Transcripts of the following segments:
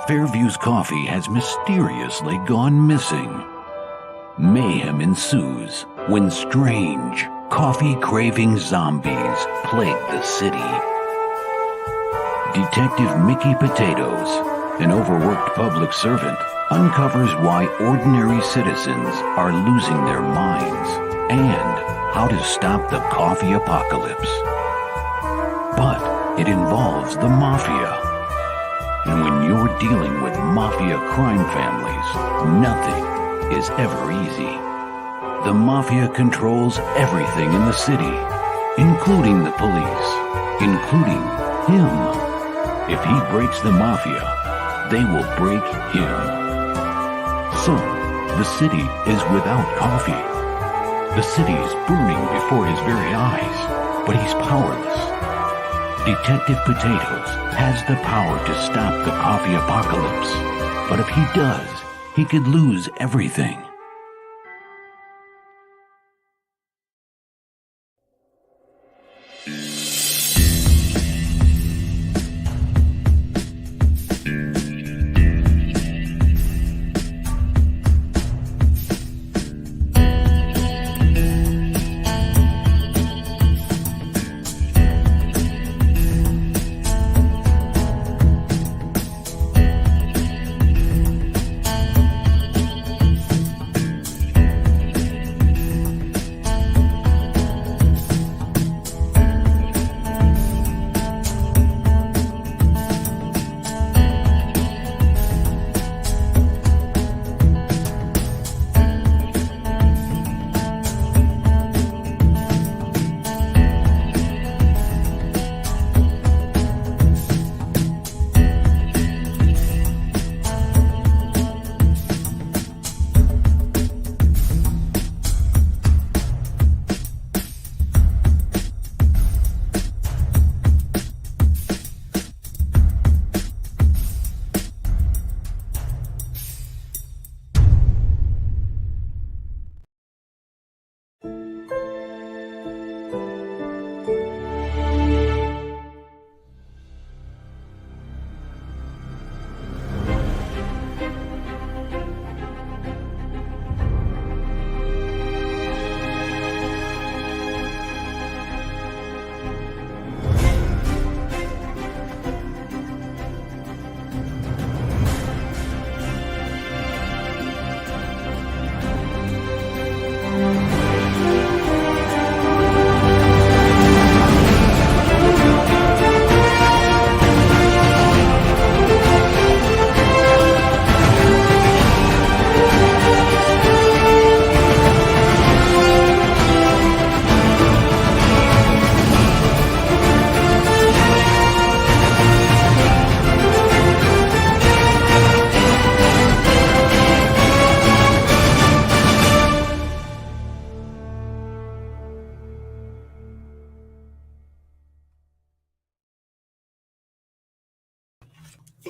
Fairview's coffee has mysteriously gone missing. Mayhem ensues when strange, coffee-craving zombies plague the city. Detective Mickey Potatoes, an overworked public servant, uncovers why ordinary citizens are losing their minds and how to stop the coffee apocalypse. But it involves the mafia. And when you're dealing with mafia crime families, nothing is ever easy. The mafia controls everything in the city, including the police, including him. If he breaks the mafia, they will break him. So, the city is without coffee. The city is burning before his very eyes, but he's powerless. Detective Potatoes has the power to stop the coffee apocalypse, but if he does, he could lose everything.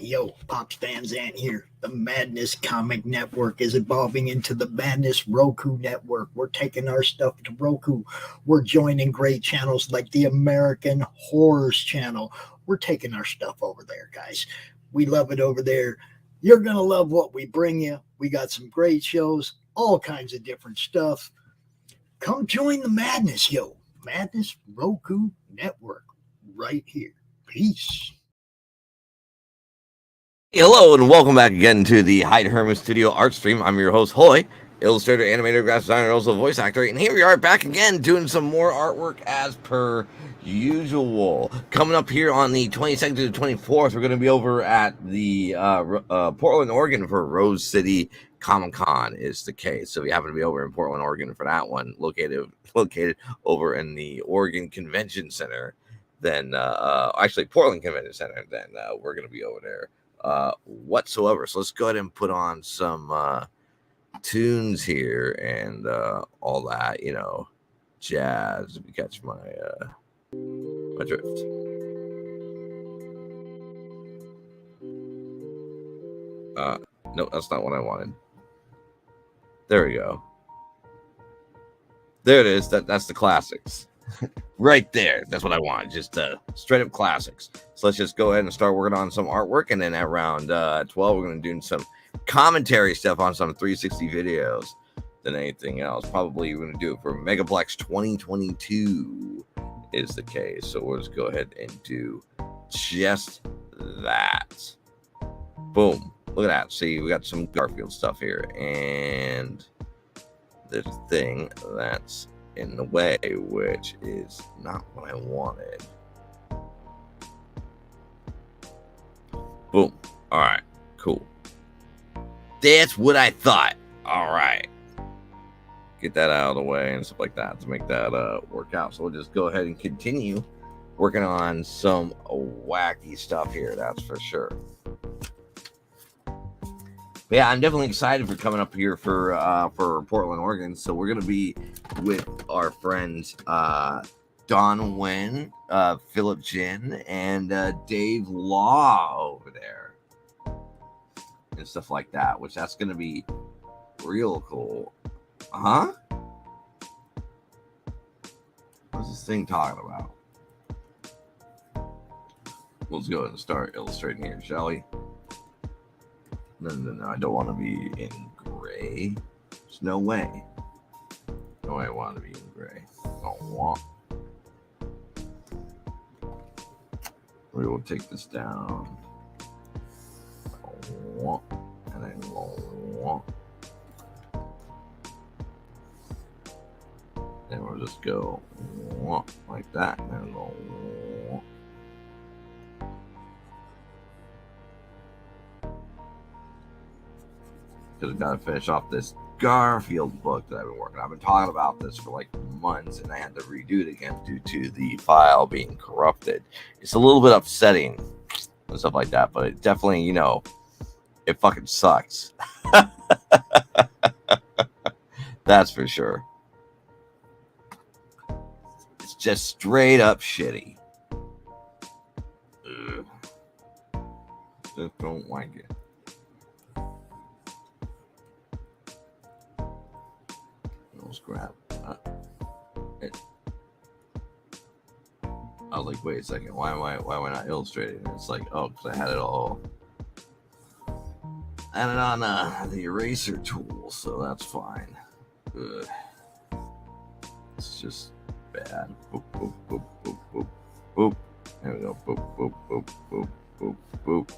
Yo, Pops Van Zant here. The Madness Comic Network is evolving into the Madness Roku Network. We're taking our stuff to Roku. We're joining great channels like the American Horrors channel. We're taking our stuff over there, guys. We love it over there. You're going to love what we bring you. We got some great shows, all kinds of different stuff. Come join the madness, yo. Madness Roku Network right here. Peace. Hello and welcome back again to the Hyde Hermit Studio art stream. I'm your host, Hoy, illustrator, animator, graphic designer, and also voice actor. And here we are back again doing some more artwork as per usual. Coming up here on the 22nd to the 24th, we're going to be over at the Portland, Oregon for Rose City Comic Con is the case. So if you happen to be over in Portland, Oregon for that one, located over in the Oregon Convention Center, then actually Portland Convention Center, then we're going to be over there whatsoever. So let's go ahead and put on some tunes here and all that, you know, jazz, if you catch my drift. No, that's not what I wanted. There we go. There it is. That's the classics. Right there. That's what I want. Just straight up classics. So let's just go ahead and start working on some artwork. And then at around 12, we're going to do some commentary stuff on some 360 videos than anything else. Probably we're going to do it for Megaplex 2022 is the case. So we'll just go ahead and do just that. Boom. Look at that. See, we got some Garfield stuff here. And there's a thing that's in the way, which is not what I wanted. Boom. All right. Cool. That's what I thought. All right. Get that out of the way and stuff like that to make that work out. So we'll just go ahead and continue working on some wacky stuff here. That's for sure. But yeah, I'm definitely excited for coming up here for Portland, Oregon. So we're gonna be with our friends Don Wen, Philip Jin, and Dave Law over there, and stuff like that. Which that's gonna be real cool, huh? What's this thing talking about? Let's go ahead and start illustrating here, shall we? No, I don't want to be in gray. There's no way. No way I want to be in gray. I don't want. We will take this down. I don't want. And I don't want. Then we'll just go like that. And then we'll because I've got to finish off this Garfield book that I've been working on. I've been talking about this for like months, and I had to redo it again due to the file being corrupted. It's a little bit upsetting and stuff like that, but it definitely, you know, it fucking sucks. That's for sure. It's just straight up shitty. Ugh. Just don't like it. Scrap. I was like, wait a second, why am I not illustrating? And it's like, oh, because I had it all on the eraser tool, so that's fine. Ugh. It's just bad. Boop, boop, boop, boop, boop, boop. There we go. Boop, boop, boop, boop, boop, boop.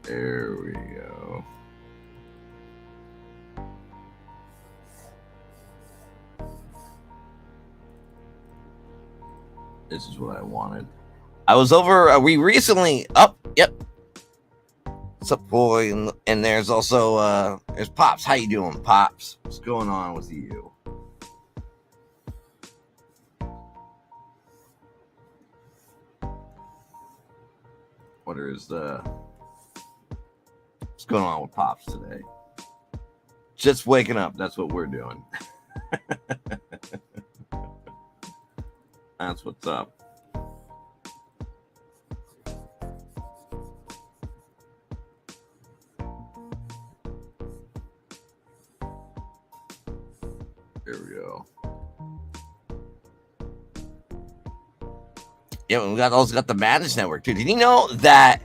There we go. This is what I wanted. I was over. We recently. Yep. What's up, boy? And there's also there's Pops. How you doing, Pops? What's going on with you? What is what's going on with Pops today? Just waking up. That's what we're doing. That's what's up. There we go. Yeah, we also got the Madness Network too. Did you know that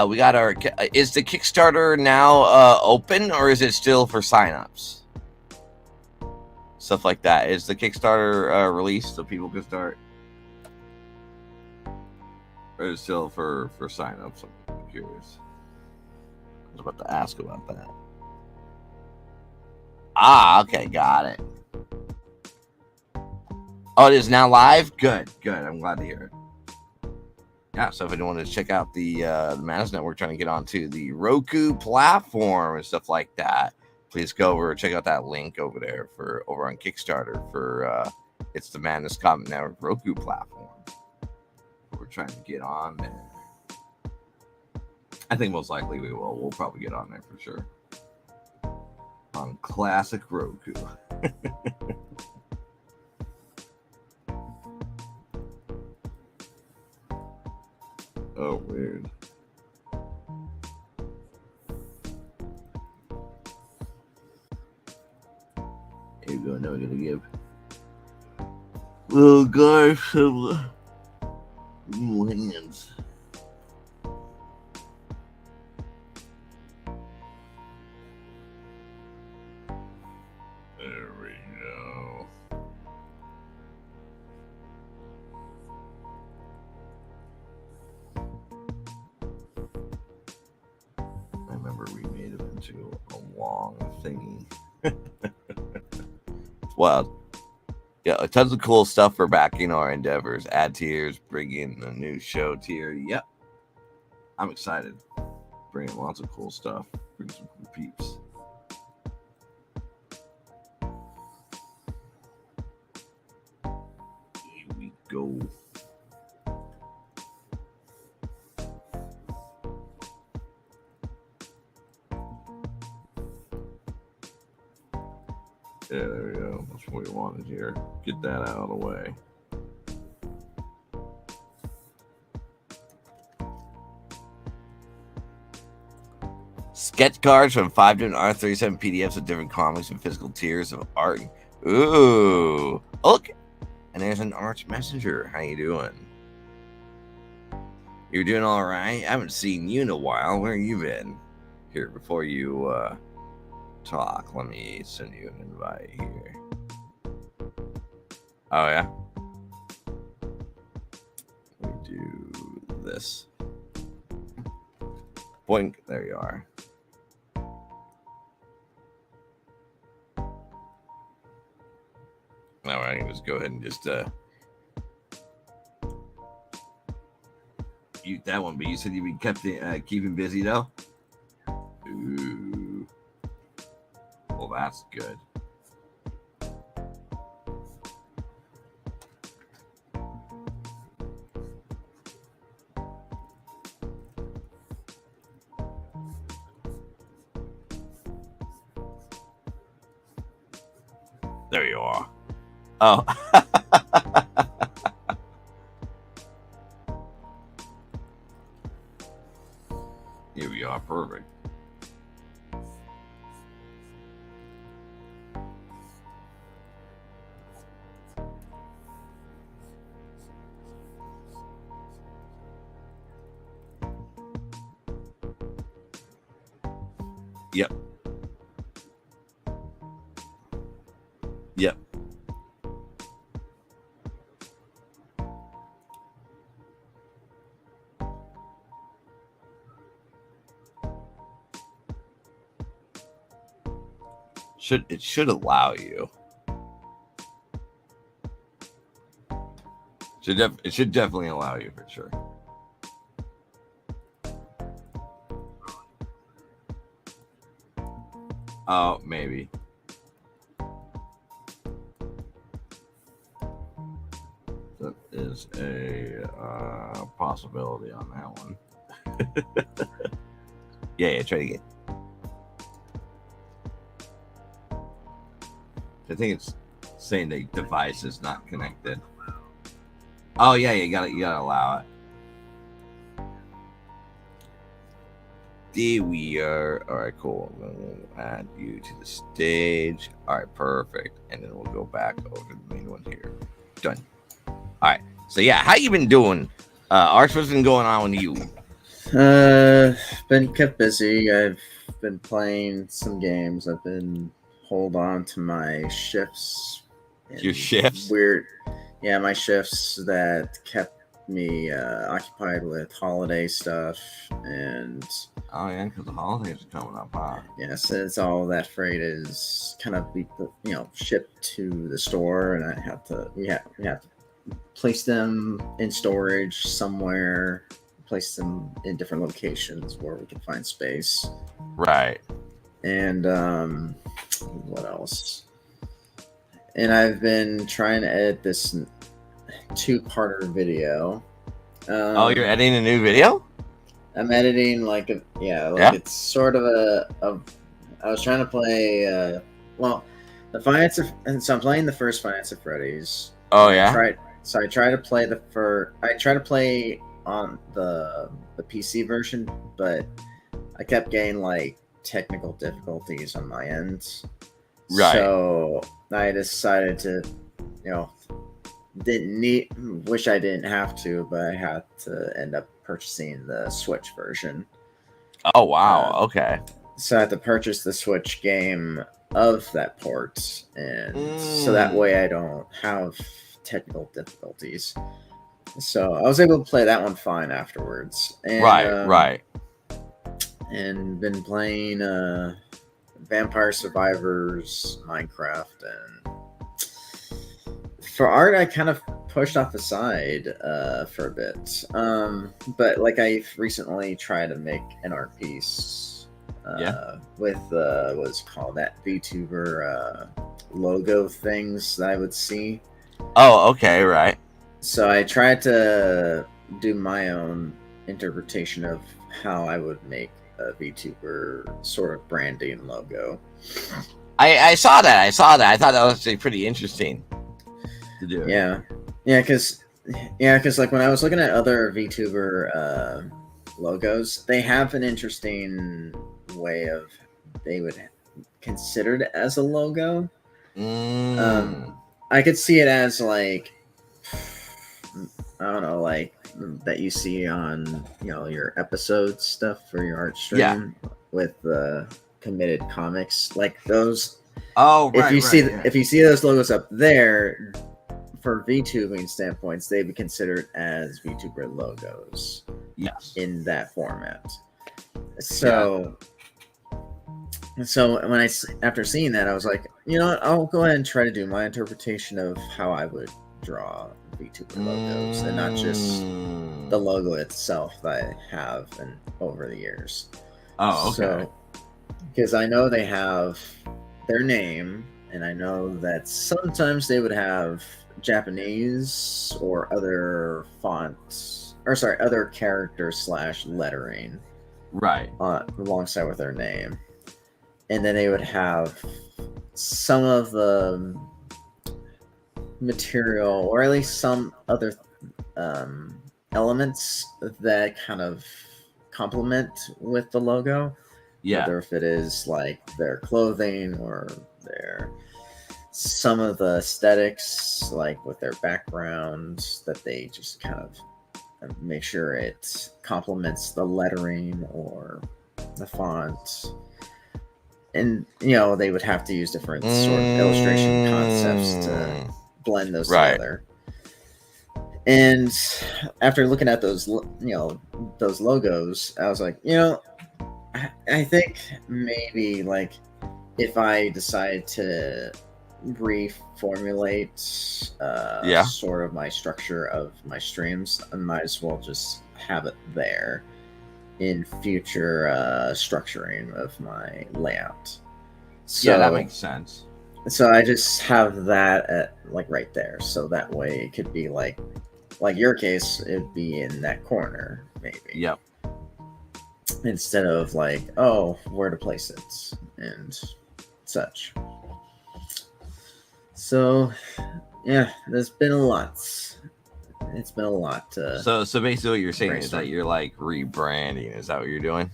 we got our is the Kickstarter now open, or is it still for signups? Stuff like that. Is the Kickstarter released so people can start, or is it still for signups? I'm curious. I was about to ask about that. Ah, okay, got it. Oh, it is now live? Good. I'm glad to hear it. Yeah, so if anyone wants to check out the Madness Network trying to get onto the Roku platform and stuff like that, please go over and check out that link over there over on Kickstarter for it's the Madness Comic Network Roku platform. We're trying to get on there. I think most likely we will. We'll probably get on there for sure. On classic Roku. Oh, weird. Here we go. Now we're going to give give little guy some new hands. There we go. I remember we made it into a long thingy. It's wild. Yeah, tons of cool stuff for backing our endeavors. Add tiers, bring in a new show tier. Yep. I'm excited. Bring in lots of cool stuff. Bring some cool peeps. Here we go. Yeah, there we go. That's what we wanted here. Get that out of the way. Sketch cards from 5 different R37 PDFs of different comics and physical tiers of art. Ooh. Look. And there's an Arch Messenger. How you doing? You're doing all right? I haven't seen you in a while. Where you been? Here, before you talk, let me send you an invite here. Oh, yeah? Let me do this. Boink. There you are. Now I can just go ahead and just mute that one. But you said you'd be keeping busy though. Ooh. Well, that's good. There you are. Oh. Here we are. Perfect. Yep. Yep. It should allow you. It should definitely allow you for sure. Oh, maybe. That is a possibility on that one. Yeah, try to get. I think it's saying the device is not connected. Oh yeah, you gotta allow it. There we are. All right, cool. We'll add you to the stage. All right, perfect. And then we'll go back over to the main one here. Done. All right. So yeah, how you been doing? Arch, what's been going on with you? Been kept busy. I've been playing some games. I've been hold on to my shifts. Your shifts? Weird. Yeah, my shifts that kept me occupied with holiday stuff and. Oh yeah, because the holidays are coming up, huh? Yeah, since all that freight is kind of shipped to the store, and we have to place them in storage somewhere, place them in different locations where we can find space. Right. And what else? And I've been trying to edit this 2-parter video. Oh, you're editing a new video? I'm editing it's sort of I was trying to play the Finance of, and so I'm playing the first Finance of Freddy's. Oh yeah. I try to play I try to play on the PC version, but I kept getting like technical difficulties on my end. Right. So I decided to, you know, wish I didn't have to, but I had to end up purchasing the Switch version. Oh wow. Okay. So I had to purchase the Switch game of that port, and so that way I don't have technical difficulties. So I was able to play that one fine afterwards. And, Right. And been playing Vampire Survivors, Minecraft, and for art I kind of pushed off the side for a bit. But like I recently tried to make an art piece with what's called that VTuber logo things that I would see. Oh, okay, right. So I tried to do my own interpretation of how I would make a VTuber sort of branding logo. I saw that. I thought that was actually pretty interesting to do. Yeah, because like when I was looking at other VTuber logos, they have an interesting way of they would consider it as a logo. I could see it as like, I don't know, like that you see on, you know, your episode stuff for your art stream with committed comics, like those. Oh, right. If you see those logos up there, for VTubing standpoints, they'd be considered as VTuber logos. Yes. In that format. So when after seeing that, I was like, you know what, I'll go ahead and try to do my interpretation of how I would draw VTuber logos, and not just the logo itself that I have over the years. Oh, okay. So, because I know they have their name, and I know that sometimes they would have Japanese or other fonts, other character / lettering, right, alongside with their name, and then they would have some of the material, or at least some other elements that kind of complement with the logo. Yeah. Whether if it is like their clothing or some of the aesthetics, like with their background, that they just kind of make sure it complements the lettering or the font. And, you know, they would have to use different sort of illustration concepts to blend those together. And after looking at those, you know, those logos, I was like, you know, I think maybe like if I decide to reformulate sort of my structure of my streams, I might as well just have it there in future structuring of my layout. So, yeah, that makes sense. So I just have that at like right there, so that way it could be like your case, it'd be in that corner maybe. Yep. Instead of like, oh, where to place it and such. So yeah, there's been a lot. It's been a lot. So basically what you're saying is that you're like rebranding. Is that what you're doing?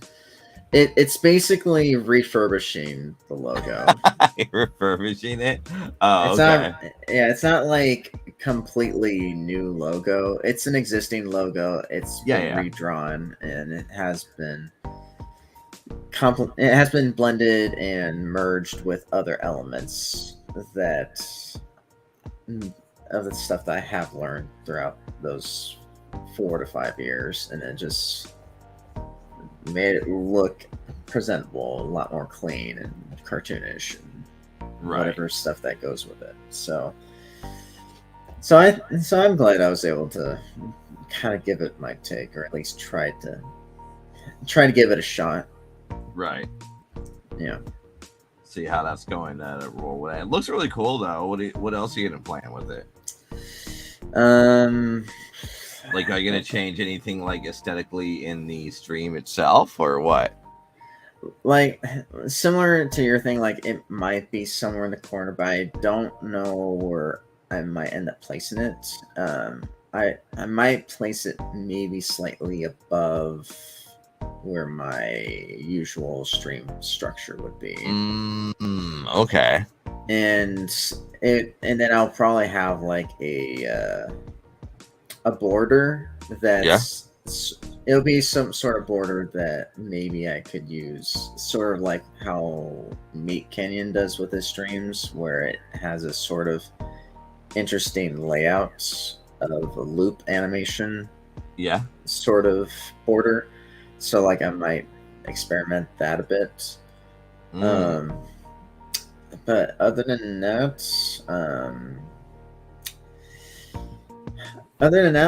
It's basically refurbishing the logo. Refurbishing it? Oh, okay. It's not like completely new logo. It's an existing logo. It's been redrawn, and it has been blended and merged with other elements that of the stuff that I have learned throughout those 4 to 5 years, and it just made it look presentable, a lot more clean and cartoonish, and whatever stuff that goes with it. So I'm glad I was able to kind of give it my take, or at least try to give it a shot. Right. Yeah. See how that's going to roll with it. It looks really cool though. What else are you gonna plan with it? Like, are you gonna change anything like aesthetically in the stream itself, or what? Like, similar to your thing, like it might be somewhere in the corner, but I don't know where I might end up placing it. I might place it maybe slightly above where my usual stream structure would be. Okay. and then I'll probably have like a border that's it'll be some sort of border that maybe I could use, sort of like how Meat Canyon does with his streams, where it has a sort of interesting layout of a loop animation sort of border. So like I might experiment that a bit. But other than that,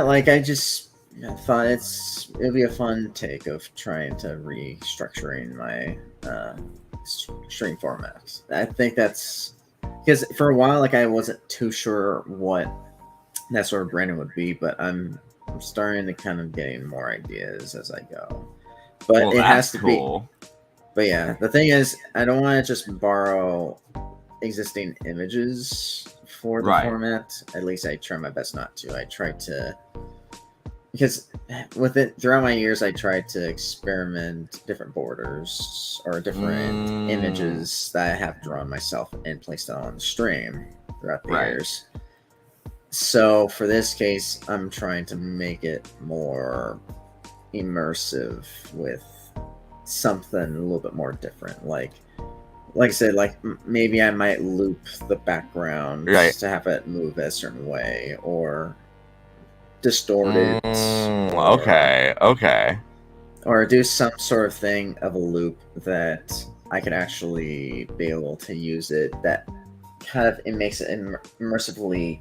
like I just thought it'll be a fun take of trying to restructuring my stream format. I think that's because for a while, like I wasn't too sure what that sort of branding would be, but I'm starting to kind of getting more ideas as I go. But it has to be. But yeah, the thing is, I don't want to just borrow existing images for the format. At least I try my best not to. I try to, because with it throughout my years, I tried to experiment different borders or different images that I have drawn myself and placed on the stream throughout the years. So for this case, I'm trying to make it more immersive with something a little bit more different. Like I said, like maybe I might loop the background to have it move a certain way or distort it. Or do some sort of thing of a loop that I could actually be able to use it that kind of it makes it immersively,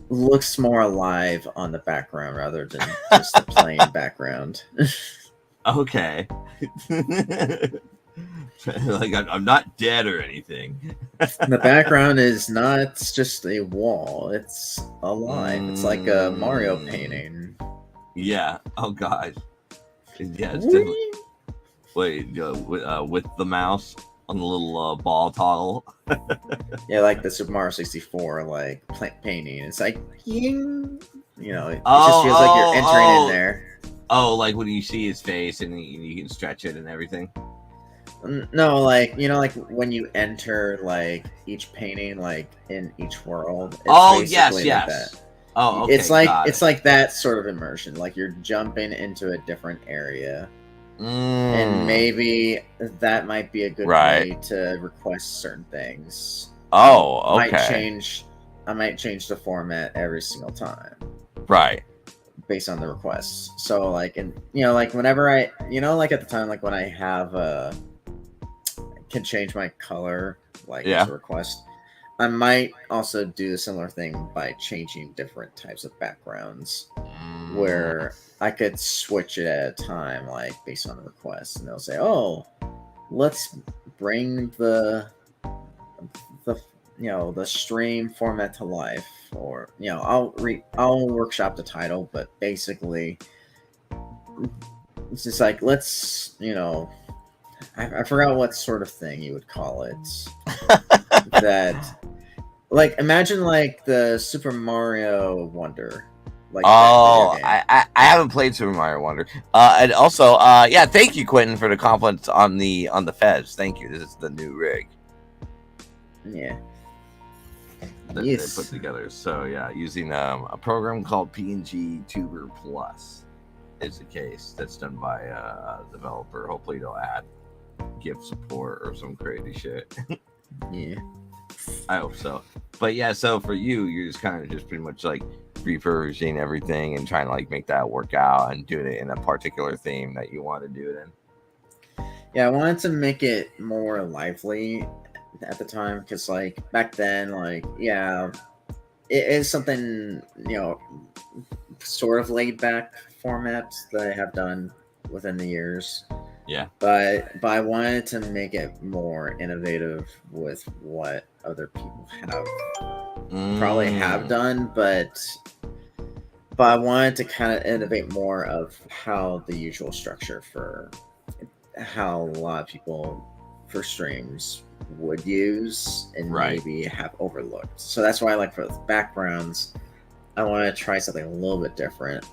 looks more alive on the background rather than just the plain background. Okay. Like I'm not dead or anything. The background is not just a wall; it's alive. It's like a Mario painting. Yeah. Oh god. Yeah. It's definitely... Wait. With the mouse on the little ball toggle. Yeah, like the Super Mario 64 like painting. It's like, it just feels like you're entering in there. Oh, like when you see his face and you can stretch it and everything. No, like like when you enter like each painting, like in each world. It's yes. like that. Oh, okay. It's like that sort of immersion. Like you're jumping into a different area, and maybe that might be a good way to request certain things. Oh, okay. I might change the format every single time. Right. Based on the requests. So like, and like whenever I, like at the time, like when I have can change my color, like as a request, I might also do a similar thing by changing different types of backgrounds, where I could switch it at a time, like based on the request, and they'll say, "Oh, let's bring the stream format to life," or I'll workshop the title, but basically it's just like let's I forgot what sort of thing you would call it. That like imagine like the Super Mario Wonder. Like I haven't played Super Mario Wonder. And also thank you, Quentin, for the compliments on the Fez. Thank you. This is the new rig. Yeah. That they put together. So using a program called PNG Tuber Plus is the case that's done by a developer. Hopefully they'll add GIF support or some crazy shit. Yeah, I hope so. But so for you're just kind of just pretty much like refurbishing everything and trying to like make that work out and do it in a particular theme that you want to do it in. Yeah, I wanted to make it more lively at the time because like back then, like it is something sort of laid back format that I have done within the years. Yeah, but I wanted to make it more innovative with what other people have probably have done, but I wanted to kind of innovate more of how the usual structure for how a lot of people for streams would use and maybe have overlooked. So that's why, like for the backgrounds, I want to try something a little bit different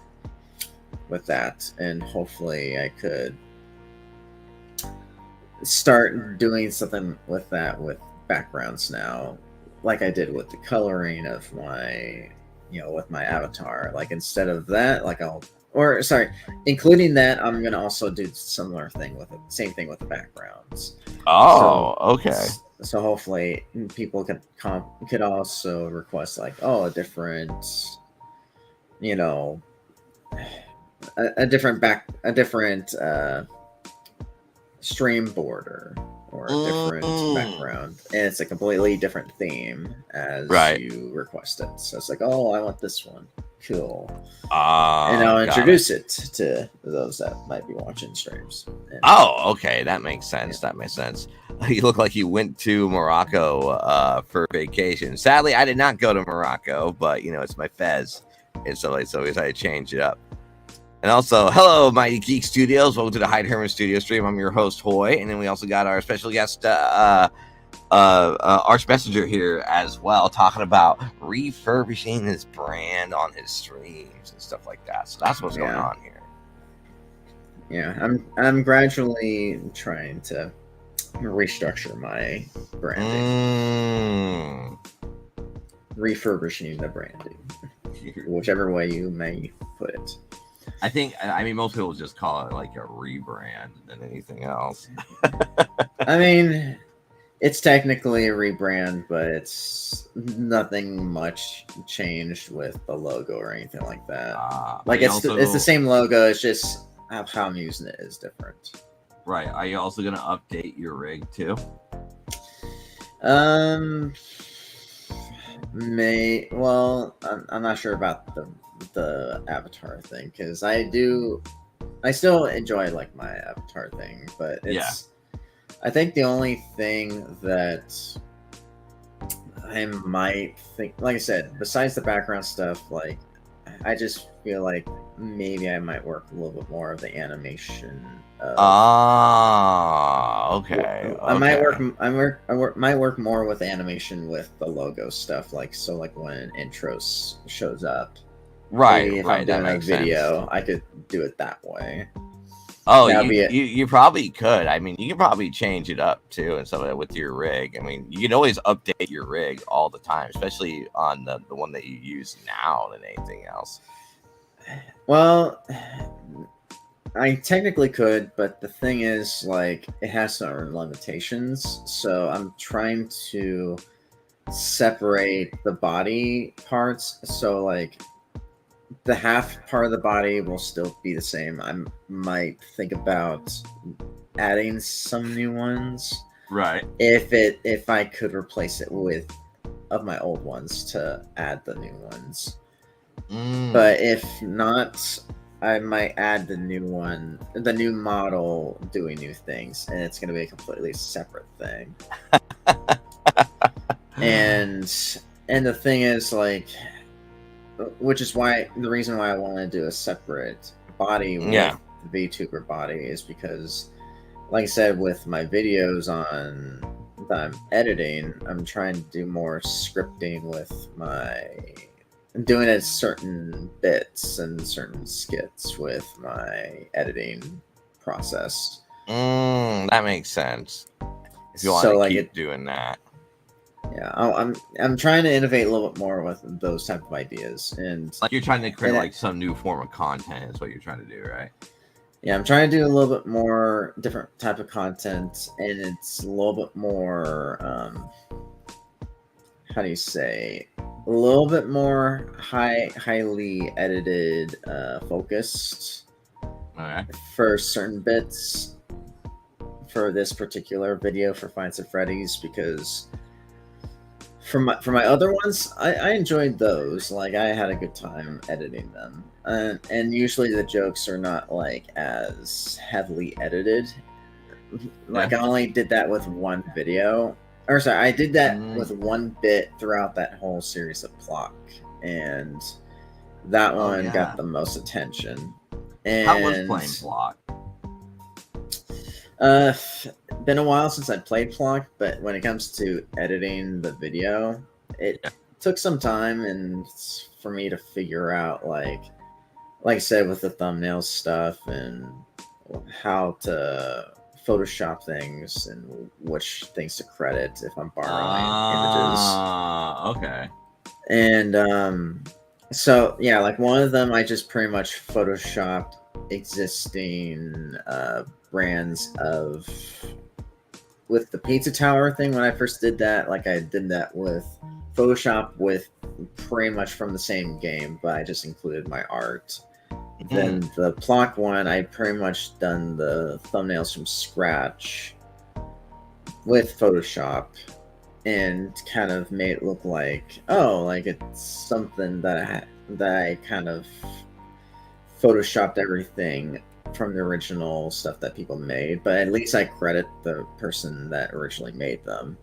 with that, and hopefully I could start doing something with that with backgrounds now, like I did with the coloring of my, with my avatar. Like instead of that, like including that, I'm gonna also do similar thing with it. Same thing with the backgrounds. Oh, okay. So hopefully people could also request like, a different, a different stream border or a different background, and it's a completely different theme as you request it. So it's like, I want this one. Cool. And I'll introduce it to those that might be watching streams. Okay, that makes sense. That makes sense. You look like you went to Morocco for vacation. Sadly, I did not go to Morocco, but it's my fez, and so we decided to change it up. And also, hello, Mighty Geek Studios. Welcome to the Hyde Hermit Studio stream. I'm your host, Hoy, and then we also got our special guest, Arch Messenger here as well, talking about refurbishing his brand on his streams and stuff like that. So that's what's going on here. Yeah, I'm gradually trying to restructure my branding, refurbishing the branding, whichever way you may put it. I mean, most people just call it like a rebrand than anything else. I mean, it's technically a rebrand, but it's nothing much changed with the logo or anything like that. It's the same logo. It's just how I'm using it is different. Right. Are you also going to update your rig too? I'm not sure about the avatar thing, because I still enjoy like my avatar thing, but I think the only thing that I might think, like I said, besides the background stuff, like I just feel like maybe I might work a little bit more of the animation. Okay. I might work more with animation with the logo stuff, like when intros shows up. Right. Maybe if I'm doing a video, I could do it that way. Oh, you probably could. I mean, you could probably change it up too and stuff like that with your rig. I mean, you can always update your rig all the time, especially on the one that you use now than anything else. Well, I technically could, but the thing is, like, it has certain limitations. So I'm trying to separate the body parts. So, like, the half part of the body will still be the same. I might think about adding some new ones. Right. If I could replace it with of my old ones to add the new ones. But if not, I might add the new model doing new things, and it's going to be a completely separate thing. and the thing is, like, which is the reason why I want to do a separate body with the VTuber body is because, like I said, with my videos that I'm editing, I'm trying to do more scripting with doing it certain bits and certain skits with my editing process. That makes sense. If you want to keep doing that. Yeah, I'm trying to innovate a little bit more with those type of ideas, and like you're trying to create like some new form of content is what you're trying to do, right? Yeah, I'm trying to do a little bit more different type of content, and it's a little bit more how do you say, a little bit more highly edited, focused for certain bits for this particular video for Five Nights at Freddy's, because for my other ones, I enjoyed those. Like, I had a good time editing them, and usually the jokes are not like as heavily edited. Like, I only did that with one video. Or sorry, I did that with one bit throughout that whole series of Block, and that one got the most attention. And how was playing Block? Been a while since I played Block, but when it comes to editing the video, it took some time and for me to figure out, like I said, with the thumbnail stuff and how to Photoshop things and which things to credit if I'm borrowing images. Okay. And so yeah, like one of them I just pretty much photoshopped existing brands of with the pizza tower thing. When I first did that, like I did that with Photoshop with pretty much from the same game, but I just included my art. Then the Block one, I pretty much done the thumbnails from scratch with Photoshop and kind of made it look like, oh, like it's something that I kind of photoshopped everything from the original stuff that people made, but at least I credit the person that originally made them.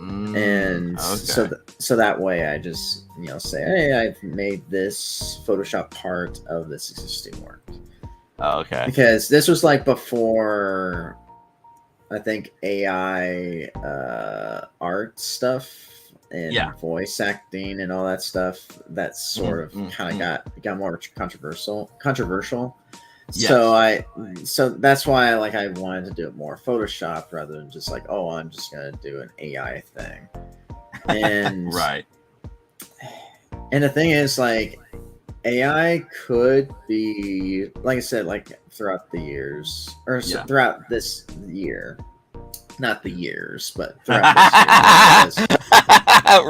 And okay. so that way I just, you know, say, hey, I've made this Photoshop part of this existing work. Okay. Because this was like before, I think, AI art stuff and voice acting and all that stuff. That sort of kind of got more controversial. Yes. So that's why like I wanted to do it more Photoshop rather than just like, oh, I'm just gonna do an AI thing. And right. And the thing is, like, AI could be, like I said, like throughout the years throughout this year, not the years, but throughout this year.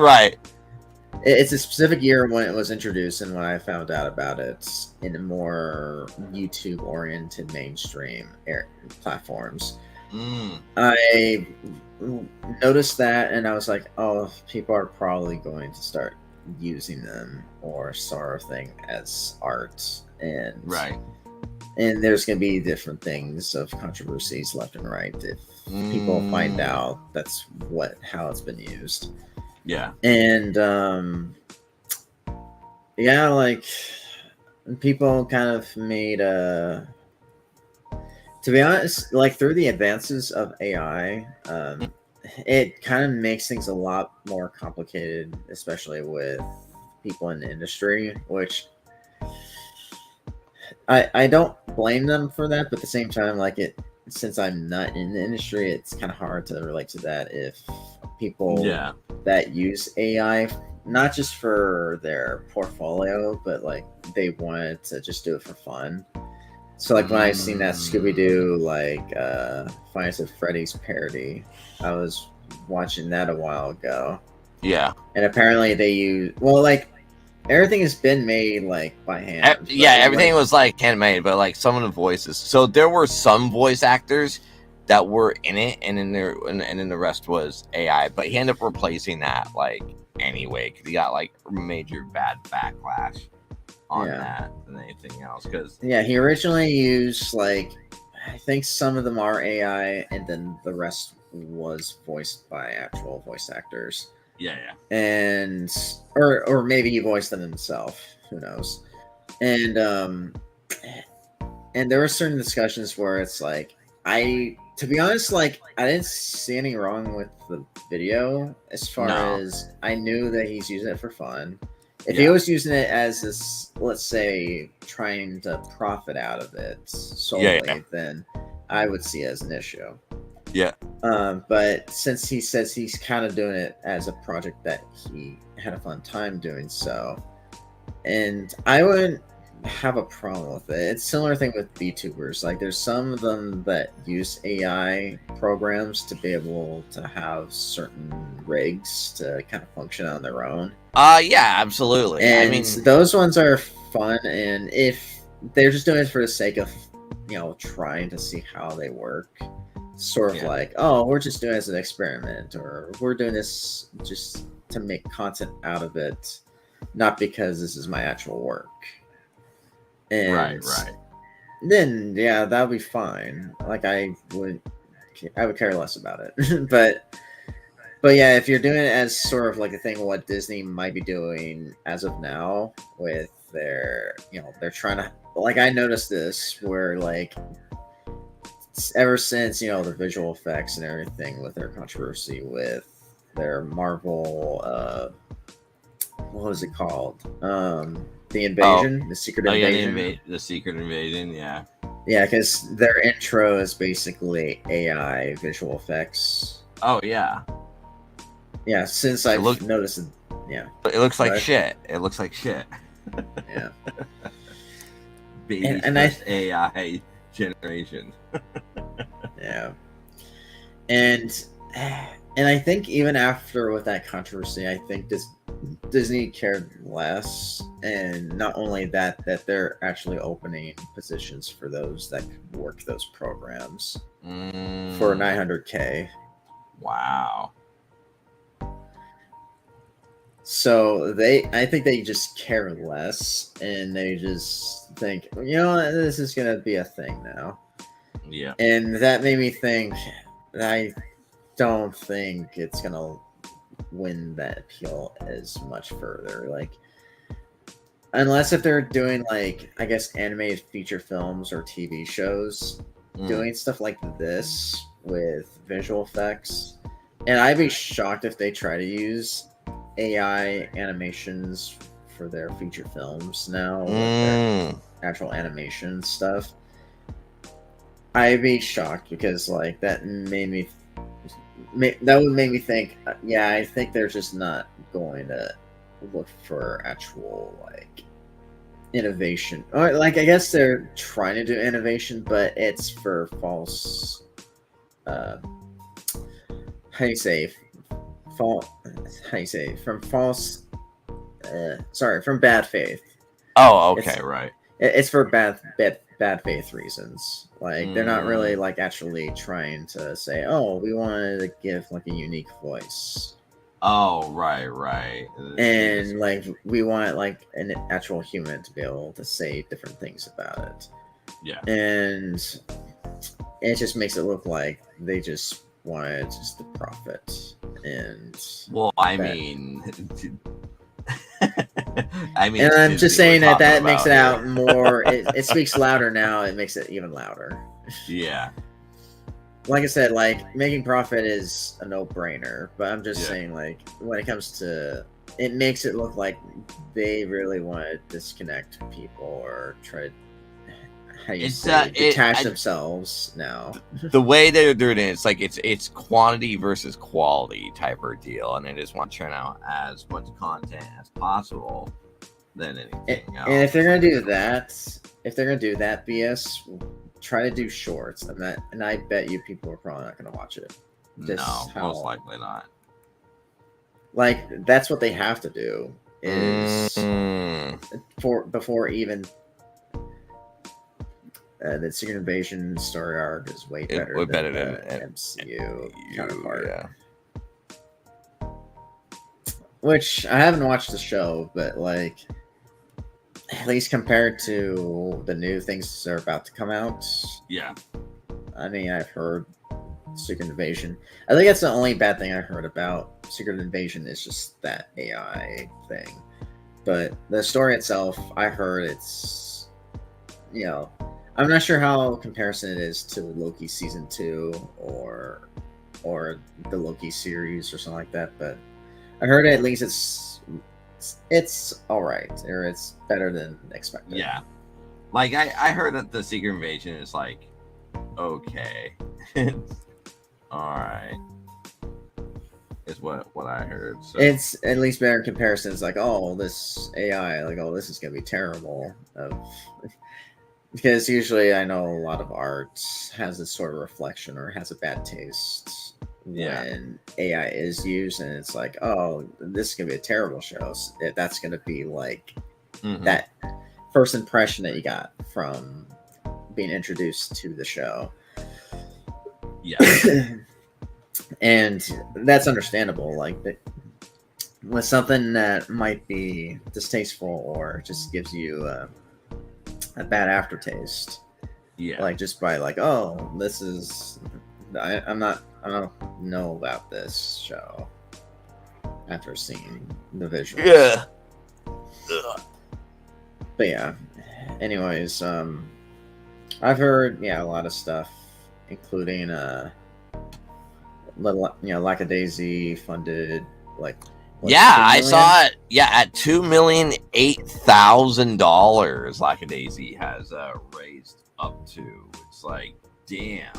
Right. It's a specific year when it was introduced and when I found out about it in a more YouTube-oriented mainstream platforms. I noticed that and I was like, oh, people are probably going to start using them or sort of thing as art. And and there's going to be different things of controversies left and right if people find out that's how it's been used. Yeah. And yeah, like people kind of made to be honest, like through the advances of AI, it kind of makes things a lot more complicated, especially with people in the industry, which I don't blame them for that, but at the same time, like since I'm not in the industry, it's kind of hard to relate to that if people that use AI, not just for their portfolio, but like they wanted to just do it for fun. So like when I seen that Scooby-Doo like Finest of Freddy's parody, I was watching that a while ago. Yeah. And apparently they use like everything has been made like by hand. Everything was like handmade, but like some of the voices. So there were some voice actors that were in it, and then the rest was AI. But he ended up replacing that like anyway because he got like major bad backlash on that than anything else. Because he originally used like I think some of them are AI, and then the rest was voiced by actual voice actors. Yeah. And or maybe he voiced them himself. Who knows? And there were certain discussions where it's like to be honest, like I didn't see anything wrong with the video as far as I knew that he's using it for fun. If he was using it as this, let's say, trying to profit out of it solely, then I would see it as an issue. Yeah. But since he says he's kind of doing it as a project that he had a fun time doing so, and I wouldn't have a problem with it. It's a similar thing with VTubers. Like there's some of them that use AI programs to be able to have certain rigs to kind of function on their own. Yeah, absolutely. And I mean, those ones are fun, and if they're just doing it for the sake of, you know, trying to see how they work, sort of like, oh, we're just doing it as an experiment, or we're doing this just to make content out of it, not because this is my actual work. And right. Then that would be fine. Like I would care less about it. But yeah, if you're doing it as sort of like a thing, what Disney might be doing as of now with their, you know, they're trying to, like I noticed this where like ever since, you know, the visual effects and everything with their controversy with their Marvel, what was it called? The Invasion, the Secret Invasion. The Secret Invasion, yeah. Yeah, because their intro is basically AI visual effects. Oh yeah. Yeah, since I've noticed, yeah, it looks like but, shit. It looks like shit. Yeah. Baby's first AI generation. Yeah. And I think even after with that controversy, I think Disney cared less, and not only that they're actually opening positions for those that could work those programs for $900K. Wow. So I think they just care less, and they just think, this is gonna be a thing now. Yeah. And that made me think I don't think it's gonna win that appeal as much further. Like, unless if they're doing like, I guess, animated feature films or TV shows, doing stuff like this with visual effects. And I'd be shocked if they try to use AI animations for their feature films now, with their actual animation stuff. I'd be shocked, because like that would make me think, I think they're just not going to look for actual like innovation, or like, I guess they're trying to do innovation, but it's for false from bad faith. Oh, okay, right. It's for bad faith reasons. Like, they're not really like actually trying to say, oh, we wanted to give like a unique voice. Oh, right. And like, we want like an actual human to be able to say different things about it. Yeah. And it just makes it look like they just wanted just to profit. And well, I mean, and I'm just saying that makes it out more. It speaks louder now. It makes it even louder. Yeah. Like I said, like, making profit is a no-brainer, but I'm just saying, like, when it comes to, it makes it look like they really want to disconnect people or try to detach themselves now. The way they're doing it, it's like it's quantity versus quality type of deal, and they just want to churn out as much content as possible than anything else. And if they're gonna do that, BS, try to do shorts, and I bet you people are probably not gonna watch it. Most likely not. Like, that's what they have to do is before even. The Secret Invasion story arc is way better than the MCU counterpart. Yeah. Which, I haven't watched the show, but like, at least compared to the new things that are about to come out. Yeah. I mean, I've heard Secret Invasion. I think that's the only bad thing I heard about Secret Invasion is just that AI thing. But the story itself, I heard it's, I'm not sure how comparison it is to Loki season 2 or the Loki series or something like that, but I heard at least it's all right, or it's better than expected. Yeah, like I heard that the Secret Invasion is like okay, all right, is what I heard. So. It's at least better in comparison. It's like, oh, this AI, like, oh, this is gonna be terrible. Because usually I know a lot of art has this sort of reflection or has a bad taste when AI is used, and it's like, oh, this is going to be a terrible show. So that's going to be like that first impression that you got from being introduced to the show. Yeah. And that's understandable. Like, with something that might be distasteful or just gives you a bad aftertaste, like, just by like, oh, this is I don't know about this show after seeing the visuals. But yeah, anyways, I've heard a lot of stuff, including lackadaisy funded, like, Yeah, I saw it. Yeah, at $2,008,000, Lackadaisy has raised up to. It's like, damn,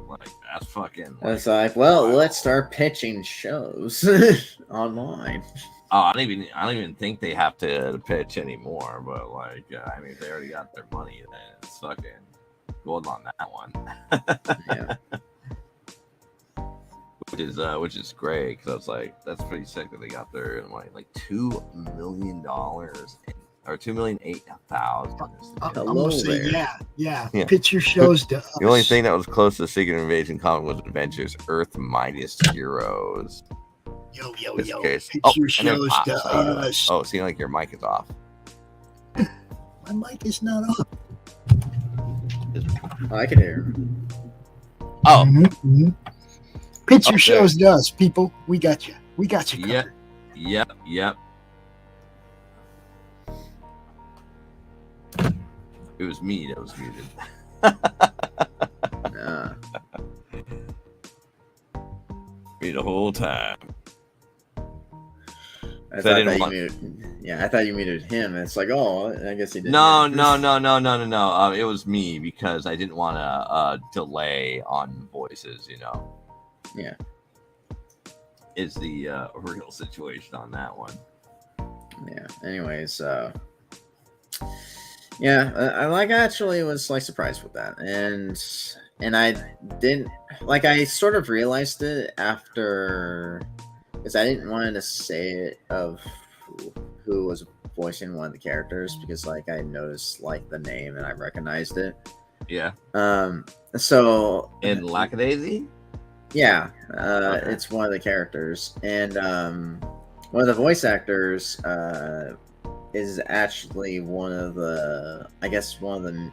like that's fucking. Like, it's like, well, let's start pitching shows online. Oh, I don't even think they have to pitch anymore. But like, I mean, if they already got their money, then it's fucking gold on that one. Yeah. Which is great because I was like, that's pretty sick that they got their like $2 million or $2,008,000. I'm gonna say there. yeah. Yeah. Pitch your shows to us. The only thing that was close to Secret Invasion comic was Adventures Earth Mightiest Heroes. Yo. Just in case. Pitch Oh, your and then shows Pops, to us. oh, seems like your mic is off. My mic is not on. I can hear. Oh, Mhm. Pitch your Okay. shows to us, people. We got you. We got you covered. Yep. It was me that was muted. Me the whole time. I I thought didn't that want- you muted. Yeah, I thought you muted him. It's like, oh, I guess he didn't. No. It was me because I didn't want to delay on voices. Yeah. Is the real situation on that one. Yeah. Anyways, yeah, I actually was like surprised with that, and I didn't like. I sort of realized it after, because I didn't want to say it of who was voicing one of the characters, because like I noticed like the name and I recognized it. Yeah. So In Lackadaisy? yeah, Okay. it's one of the characters, and one of the voice actors is actually one of the, I guess one of the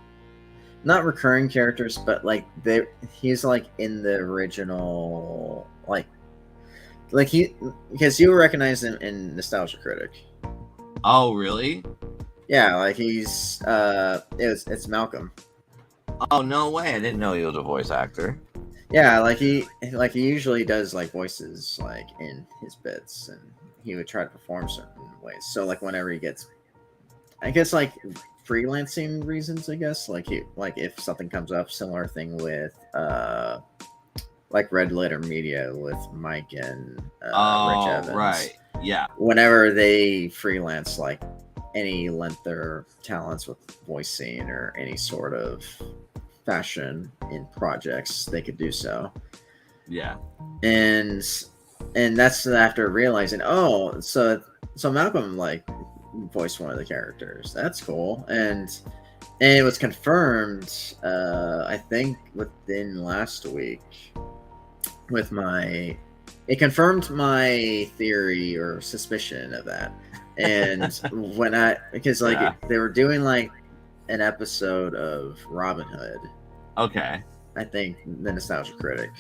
not recurring characters, but like he's like in the original, like he, because you recognize him in Nostalgia Critic. Oh, really? Yeah, like he's it's Malcolm. Oh, no way. I didn't know he was a voice actor. Yeah, like he usually does like voices like in his bits, and he would try to perform certain ways. So like whenever he gets, I guess like freelancing reasons, I guess like if something comes up, similar thing with like Red Letter Media with Mike and Rich Evans. Right. Yeah. Whenever they freelance like any length their talents with voicing or any sort of fashion in projects, they could do so. Yeah. And that's after realizing, oh, so Malcolm like voiced one of the characters. That's cool. And it was confirmed I think within last week with it confirmed my theory or suspicion of that. And because they were doing like an episode of Robin Hood, Okay. I think, the Nostalgia Critic,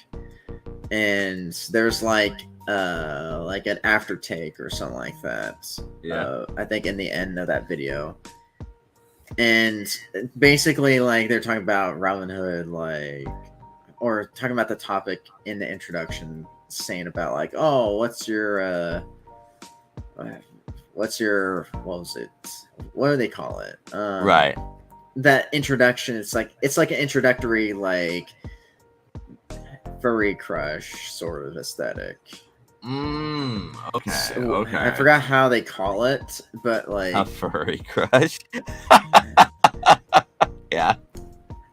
and there's like an after take or something like that. Yeah. I think in the end of that video, and basically like they're talking about Robin Hood, like, or talking about the topic in the introduction, saying about like, oh, what's your what was it? What do they call it? Right. That introduction, it's like an introductory like furry crush sort of aesthetic. Okay. So, Okay. I forgot how they call it, but like A furry crush. Yeah.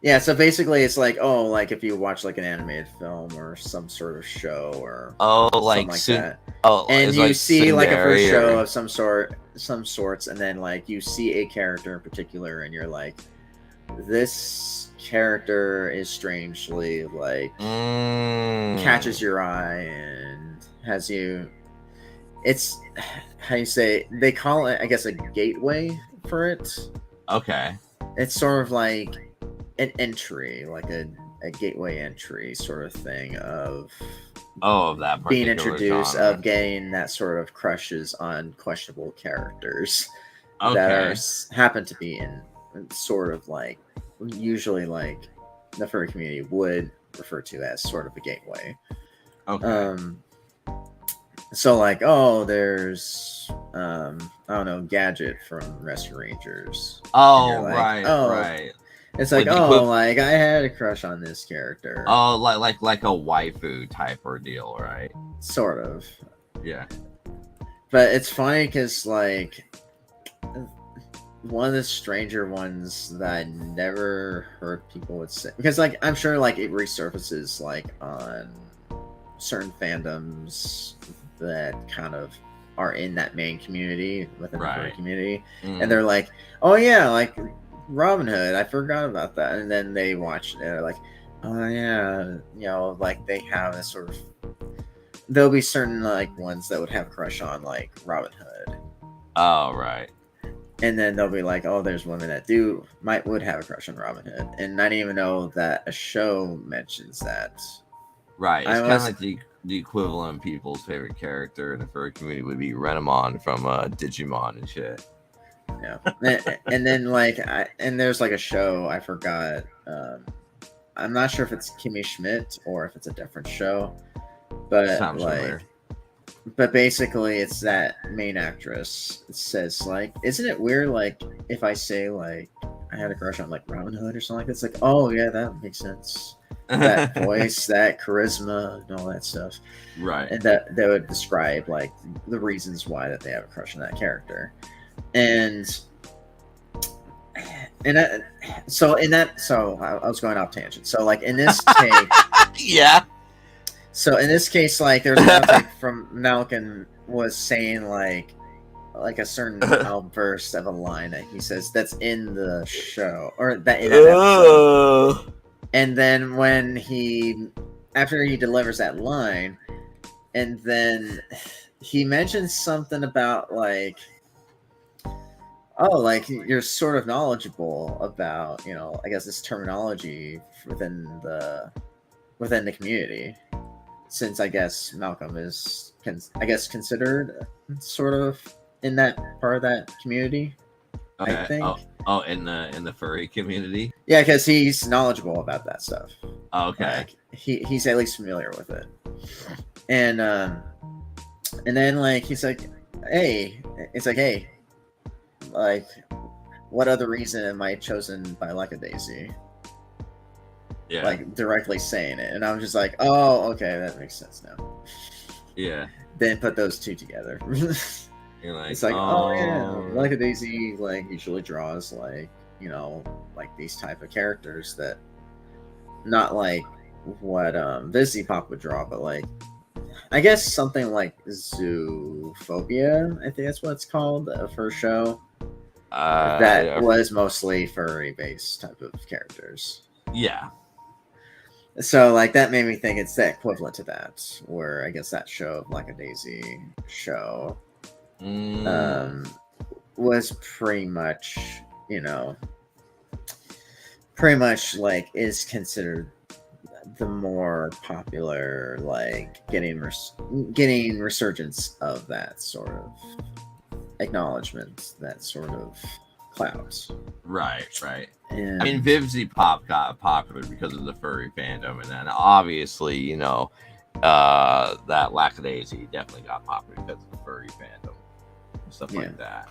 yeah, so basically it's like, oh, like if you watch like an animated film or some sort of show or Oh, something like like Sun- that, Oh, and it's you like see like a first Tsundere show or- of some sorts, and then like you see a character in particular, and you're like, this character is strangely like catches your eye and has you. It's how you say, they call it, I guess, a gateway for it. Okay. It's sort of like an entry, like a gateway entry sort of thing of Of that being particular introduced, genre. of getting that sort of crushes on questionable characters that Okay. happen to be in sort of like, usually like the furry community would refer to as sort of a gateway. Okay. So like, oh, there's I don't know, Gadget from Rescue Rangers. Oh, like, right, oh, right. It's like, With the oh, like I had a crush on this character. Oh, like a waifu type ordeal, right? Sort of. Yeah. But it's funny because like one of the stranger ones that I never heard people would say, because like I'm sure like it resurfaces like on certain fandoms that kind of are in that main community within the furry community, and they're like, oh yeah, like Robin Hood, I forgot about that, and then they watch it and they're like, oh yeah, you know, like they have this sort of, there'll be certain like ones that would have a crush on like Robin Hood. Oh, right. And then they'll be like, oh, there's women that would have a crush on Robin Hood, and not even know that a show mentions that. Right. It's kind of like the equivalent of people's favorite character in the furry community would be Renamon from Digimon and shit. Yeah. And then like and there's like a show I forgot. I'm not sure if it's Kimmy Schmidt or if it's a different show, but sounds like familiar. But basically, it's that main actress. It says, like, isn't it weird, like, if I say, like, I had a crush on, like, Robin Hood or something like that? It's like, oh, yeah, that makes sense. That voice, that charisma, and all that stuff. Right. And that would describe, like, the reasons why that they have a crush on that character. So I was going off tangent. So, like, in this take... Yeah. So in this case, like there's an outtake from Malcolm was saying like a certain outburst of a line that he says that's in the show or that in that episode. And then when after he delivers that line, and then he mentions something about like, oh, like you're sort of knowledgeable about, you know, I guess this terminology within the community. Since I guess Malcolm is, considered sort of in that part of that community. Okay. I think. Oh, in the furry community. Yeah, because he's knowledgeable about that stuff. Okay. Like, he's at least familiar with it, and then like he's like, hey, it's like, hey, like, what other reason am I chosen by Lackadaisy? Yeah. Like directly saying it, and I'm just like, oh, okay, that makes sense now. Yeah. Then put those two together. You're like, it's like, oh yeah, Lackadaisy like usually draws like, you know, like these type of characters that not like what Vizzy Pop would draw, but like I guess something like Zoophobia, I think that's what it's called, the first show. That was mostly furry based type of characters. Yeah. So, like, that made me think it's the equivalent to that, where I guess that show, Lackadaisy show, was pretty much, you know, like, is considered the more popular, like, getting resurgence of that sort of acknowledgement, that sort of clout. Right. And, I mean, Vivzy Pop got popular because of the furry fandom, and then obviously, you know, that Lackadaisy definitely got popular because of the furry fandom, and stuff like that.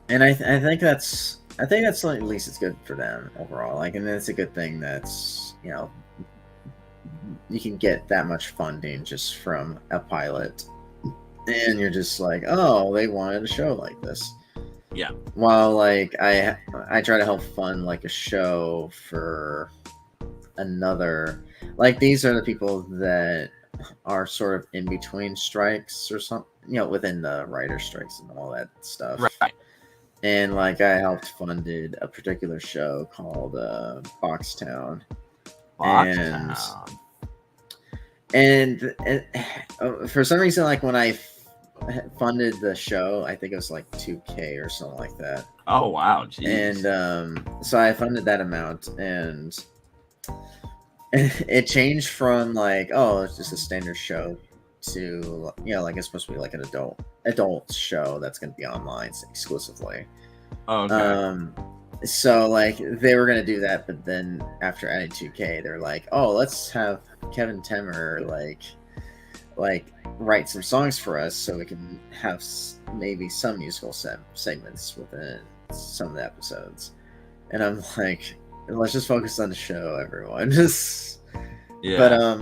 And I think that's like, at least it's good for them overall. Like, and it's a good thing that's, you know, you can get that much funding just from a pilot, and you're just like, oh, they wanted a show like this. Yeah. While like I try to help fund like a show for another, like these are the people that are sort of in between strikes or something, you know, within the writer strikes and all that stuff. Right. And like I helped funded a particular show called Boxtown. And for some reason, like when I funded the show, I think it was like $2,000 or something like that. Oh wow, jeez. And so I funded that amount, and it changed from like, oh, it's just a standard show to, you know, like it's supposed to be like an adult show that's going to be online exclusively. Oh, okay. So like they were going to do that, but then after adding $2,000, they're like, oh, let's have Kevin Timmer like write some songs for us so we can have maybe some musical segments within some of the episodes. And I'm like, let's just focus on the show, everyone. Yeah.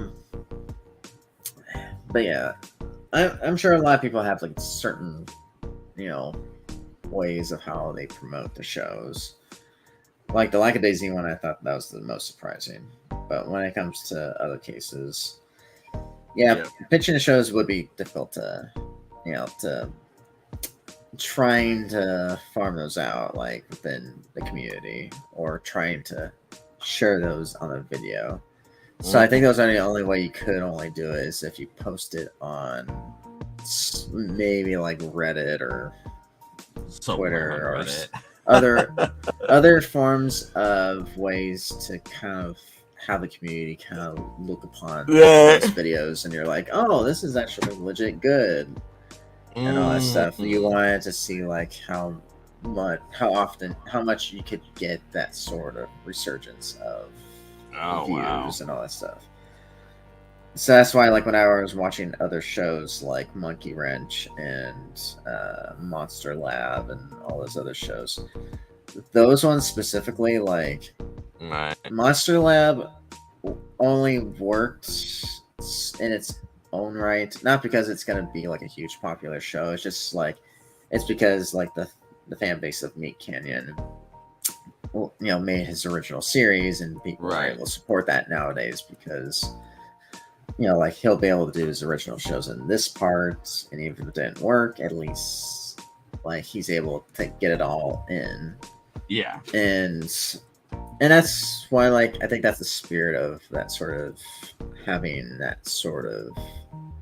But yeah, I'm sure a lot of people have like certain, ways of how they promote the shows. Like the Lackadaisy one, I thought that was the most surprising. But when it comes to other cases, pitching the shows would be difficult to trying to farm those out like within the community or trying to share those on a video. So I think those are the only way you could only do it is if you post it on maybe like Reddit or Twitter or other forms of ways to kind of have the community kind of look upon those videos, and you're like, oh, this is actually legit good, and all that stuff. You wanted to see like how much you could get that sort of resurgence of views and all that stuff. So that's why, like, when I was watching other shows like Monkey Wrench and Monster Lab and all those other shows, those ones specifically, like Monster Lab only worked in its own right, not because it's going to be like a huge popular show. It's just like it's because like the fan base of Meat Canyon, made his original series, and people are able to support that nowadays because like he'll be able to do his original shows in this part, and even if it didn't work, at least like he's able to get it all in. Yeah. And that's why, like, I think that's the spirit of that sort of having that sort of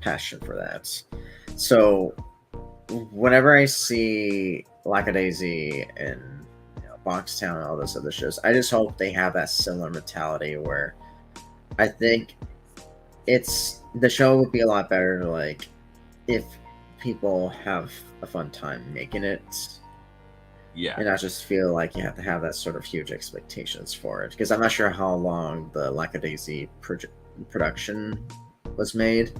passion for that. So whenever I see Lackadaisy and Boxtown and all those other shows, I just hope they have that similar mentality where I think the show would be a lot better, like, if people have a fun time making it. Yeah. And not just feel like you have to have that sort of huge expectations for it. Because I'm not sure how long the Lackadaisy production was made.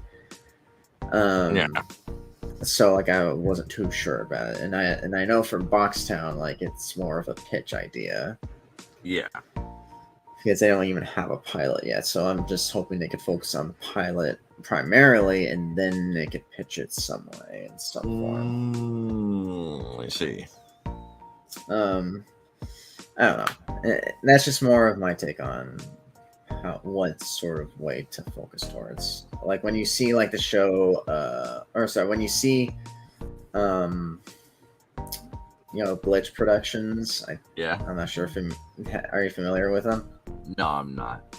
So, like, I wasn't too sure about it. And I know from Boxtown, like, it's more of a pitch idea. Yeah. Because they don't even have a pilot yet. So I'm just hoping they could focus on the pilot primarily, and then they could pitch it some way, in some form. I see. I don't know. That's just more of my take on what sort of way to focus towards. Like when you see like the show, when you see, Glitch Productions. I'm not sure are you familiar with them? No, I'm not.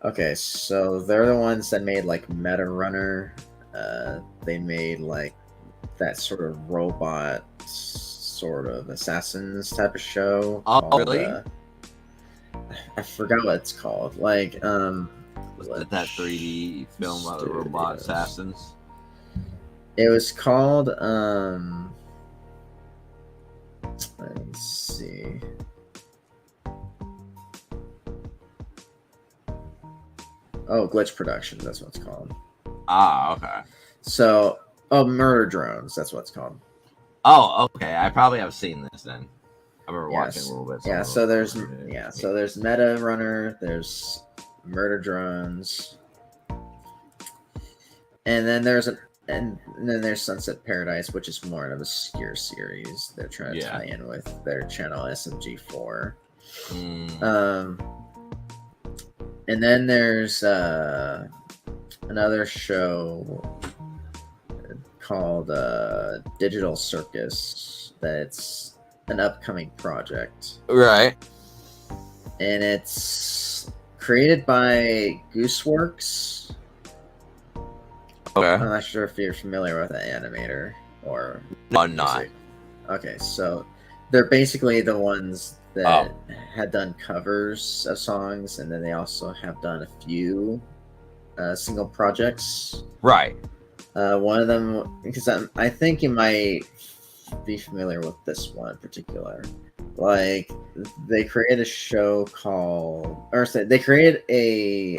Okay, so they're the ones that made like Meta Runner. They made like that sort of robot, sort of assassins type of show. Oh, really? I forgot what it's called. Like, was it that 3D film about the robot assassins? It was called, let's see. Oh, Glitch Productions, that's what it's called. Ah, okay. So, Murder Drones, that's what it's called. Oh, okay. I probably have seen this then. I remember watching a little bit. So there's Meta Runner, there's Murder Drones, and then there's Sunset Paradise, which is more of an obscure series. They're trying to tie in with their channel SMG4. And then there's another show called Digital Circus that's an upcoming project. Right. And it's created by Gooseworks. Okay. I'm not sure if you're familiar with that animator or... No, I'm not. Okay, so they're basically the ones that had done covers of songs, and then they also have done a few single projects. Right. One of them, because I think you might be familiar with this one in particular. Like, they created a show called, or they created a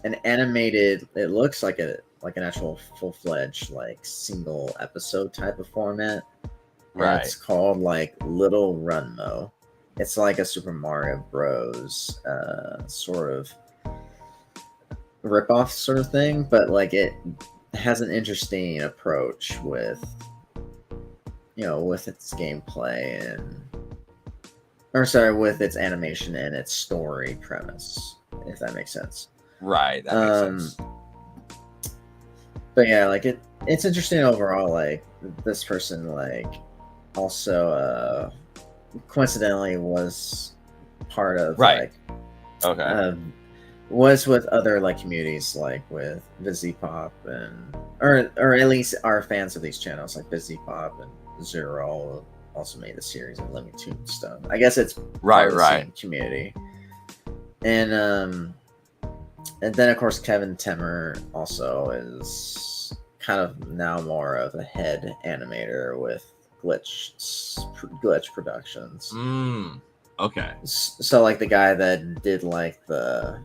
an animated. It looks like an actual full-fledged like single episode type of format. Right. It's called like Little Runmo. It's like a Super Mario Bros. Sort of rip-off sort of thing, but like it has an interesting approach with with its gameplay with its animation and its story premise, if that makes sense. Right, that makes sense. But yeah, like it's interesting overall. Like this person, like also coincidentally was part of Right. like Okay. was with other like communities, like with Busy Pop or at least are fans of these channels, like Busy Pop and Zero also made the series of Looney Tunes stuff. I guess it's part of the same community. And then of course Kevin Temmer also is kind of now more of a head animator with Glitch Productions. Okay. So like the guy that did like the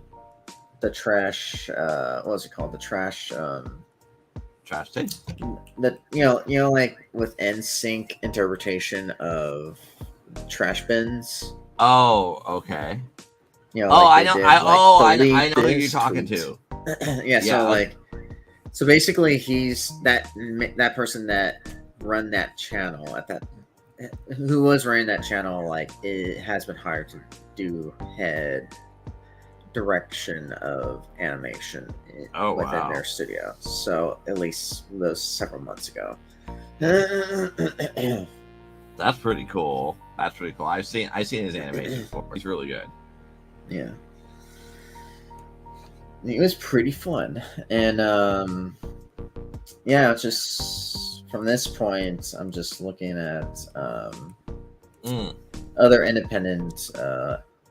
trash what was it called? The trash Trash tape? like with NSYNC interpretation of trash bins. Oh, okay. Like I know who you're talking to. Yeah, so basically he's that person that run that channel who was running that channel, like it has been hired to do head direction of animation within their studio. So at least those several months ago. That's pretty cool. I've seen his animation before. He's really good. Yeah. It was pretty fun. And yeah, it's just from this point I'm just looking at other independent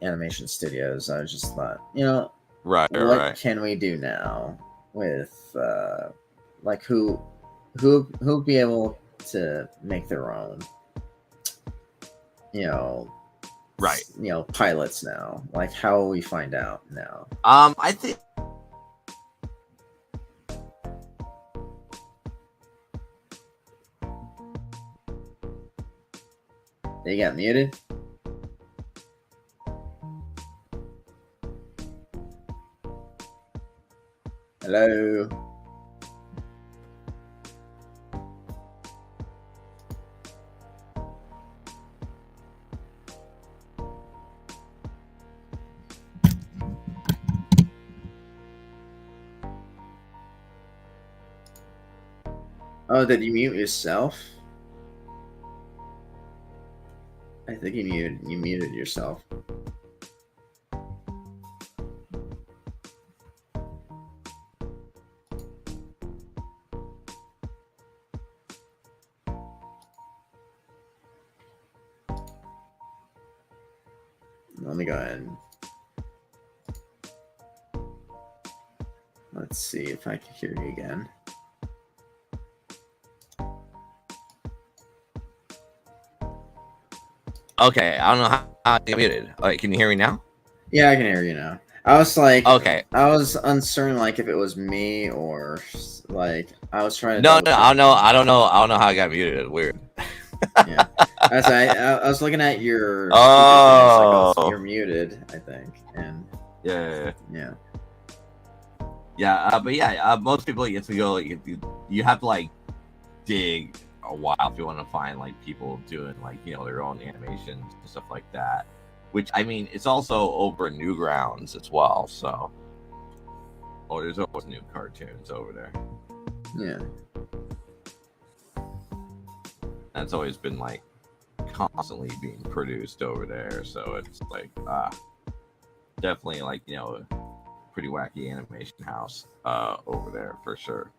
animation studios. I just thought, what can we do now with like who'll be able to make their own pilots now? Like how will we find out now? I think they got muted. Hello. Oh, did you mute yourself? I think you muted yourself. Let me go ahead. Let's see if I can hear you again. Okay, I don't know how I get muted. Like, can you hear me now? Yeah, I can hear you now. I was like, okay. I was uncertain, like if it was me or like I was trying to. No, I don't know how I got muted. It's weird. Yeah, I was looking at your. Oh, like, you're muted, I think, and yeah. But most people get to go. You have to like dig a while if you want to find like people doing like their own animations and stuff like that. Which I mean, it's also over Newgrounds as well. So, there's always new cartoons over there. Yeah, that's always been like constantly being produced over there. So it's like definitely like a pretty wacky animation house over there for sure.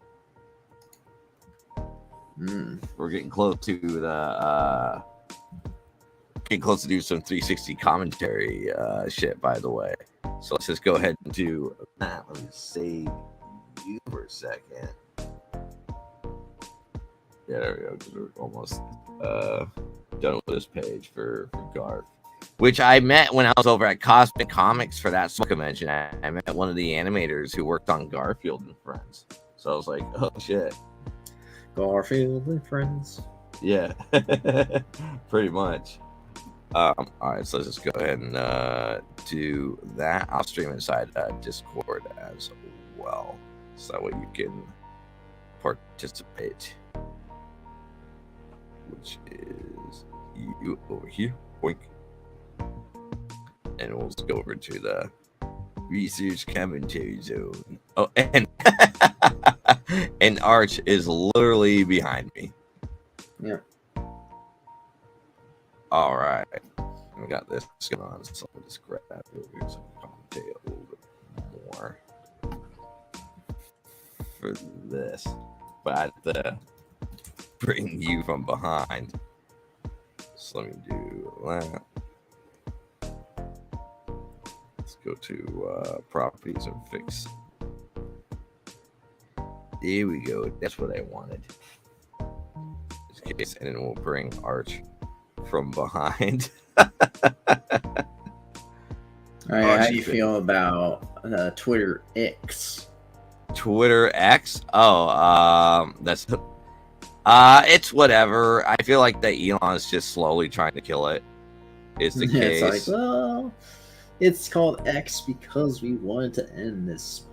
We're getting close to the close to do some 360 commentary shit, by the way. So let's just go ahead and do that. Let me save you for a second. Yeah, there we go. We're almost done with this page for Garth. which I met when I was over at Cosmic Comics for that convention. I met one of the animators who worked on Garfield and Friends. So I was like, oh shit. Garfield and Friends. Yeah, pretty much. All right, so let's just go ahead and do that. I'll stream inside Discord as well, so that way you can participate. Which is you over here, boink. And we'll just go over to the research commentary zone. Oh, and and Arch is literally behind me. Yeah. All right, we got this going on, so I'll just grab that over here so I can commentate a little bit more for this. But I have to bring you from behind. So let me do that. Let's go to properties and fix. There we go. That's what I wanted. In case, and then we'll bring Arch from behind. All right, how do you feel about Twitter X? Twitter X? Oh, that's it's whatever. I feel like that Elon is just slowly trying to kill it. Is the case? It's like, well, it's called X because we wanted to end this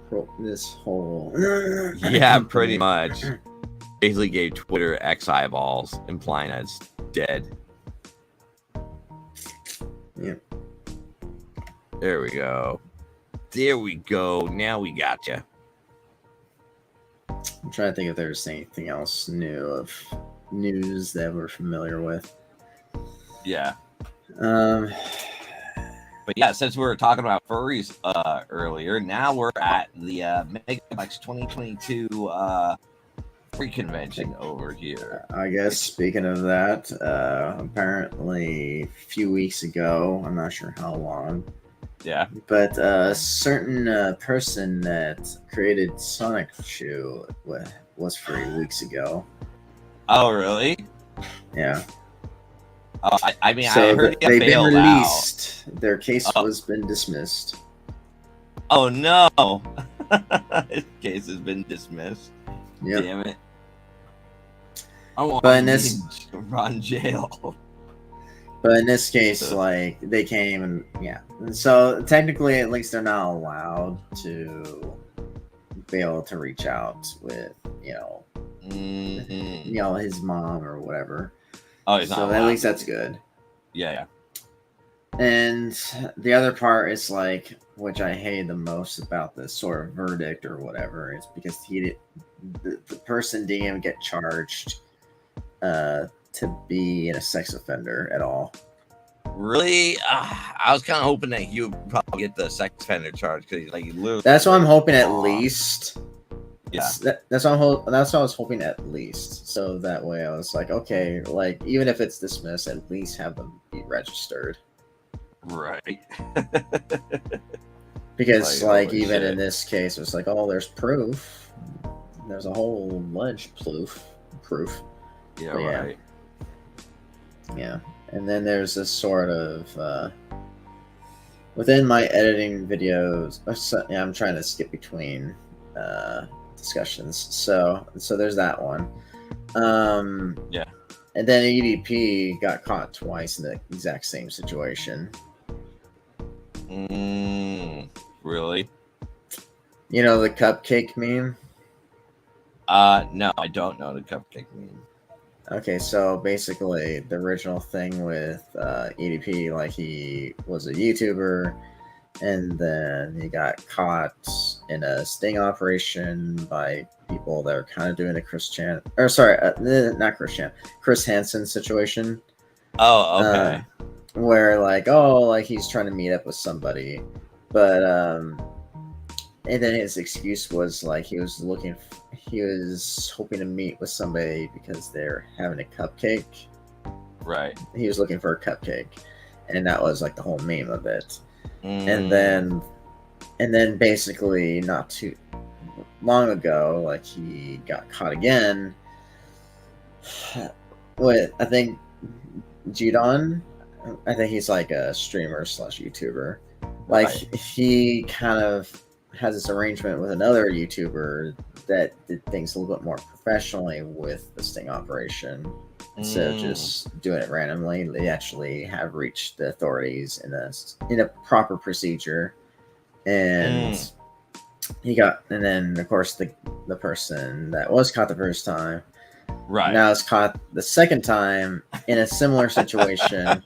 whole. Yeah, pretty much. Basically gave Twitter X eyeballs, implying that it's dead. Yeah. There we go. There we go. Now we got you. I'm trying to think if there's anything else new of news that we're familiar with. Yeah. But yeah, since we were talking about furries earlier, now we're at the Megabytes 2022 free convention over here. I guess speaking of that, apparently a few weeks ago, I'm not sure how long. Yeah. But a certain person that created Sonic Shoe was free weeks ago. Oh, really? Yeah. Oh, I mean, so I heard they've been released. Out. Their case was been dismissed. Oh no! His case has been dismissed. Yep. Damn it! I want to run jail. But in this case, like, they came and yeah. So technically, at least they're not allowed to be able to reach out with, his mom or whatever. Oh, he's not so allowed. At least that's good. Yeah. And the other part is like, which I hate the most about this sort of verdict or whatever, is because the person didn't even get charged to be a sex offender at all. Really? I was kind of hoping that he would probably get the sex offender charge because he literally. That's what I'm hoping at least. Yeah. That's what I was hoping at least. So that way I was like, okay, like even if it's dismissed, at least have them be registered. Right. Because like even in this case, it's like, oh, there's proof. There's a whole bunch of proof. Yeah, but right. Yeah. And then there's this sort of within my editing videos. I'm trying to skip between discussions. So there's that one. Yeah. And then EDP got caught twice in the exact same situation. Really? You know the cupcake meme? No, I don't know the cupcake meme. Okay, so basically the original thing with EDP, like he was a YouTuber and then he got caught in a sting operation by people that are kind of doing the Chris Hansen situation. Oh, okay. Where like, he's trying to meet up with somebody, but and then his excuse was like he was hoping to meet with somebody because they're having a cupcake. Right. He was looking for a cupcake, and that was like the whole meme of it. And then basically not too long ago, like he got caught again with, I think, Jidon, I think he's like a streamer / YouTuber. Like he kind of has this arrangement with another YouTuber that did things a little bit more professionally with the sting operation. Instead of just doing it randomly, they actually have reached the authorities in a proper procedure. And and then of course the person that was caught the first time, now is caught the second time in a similar situation.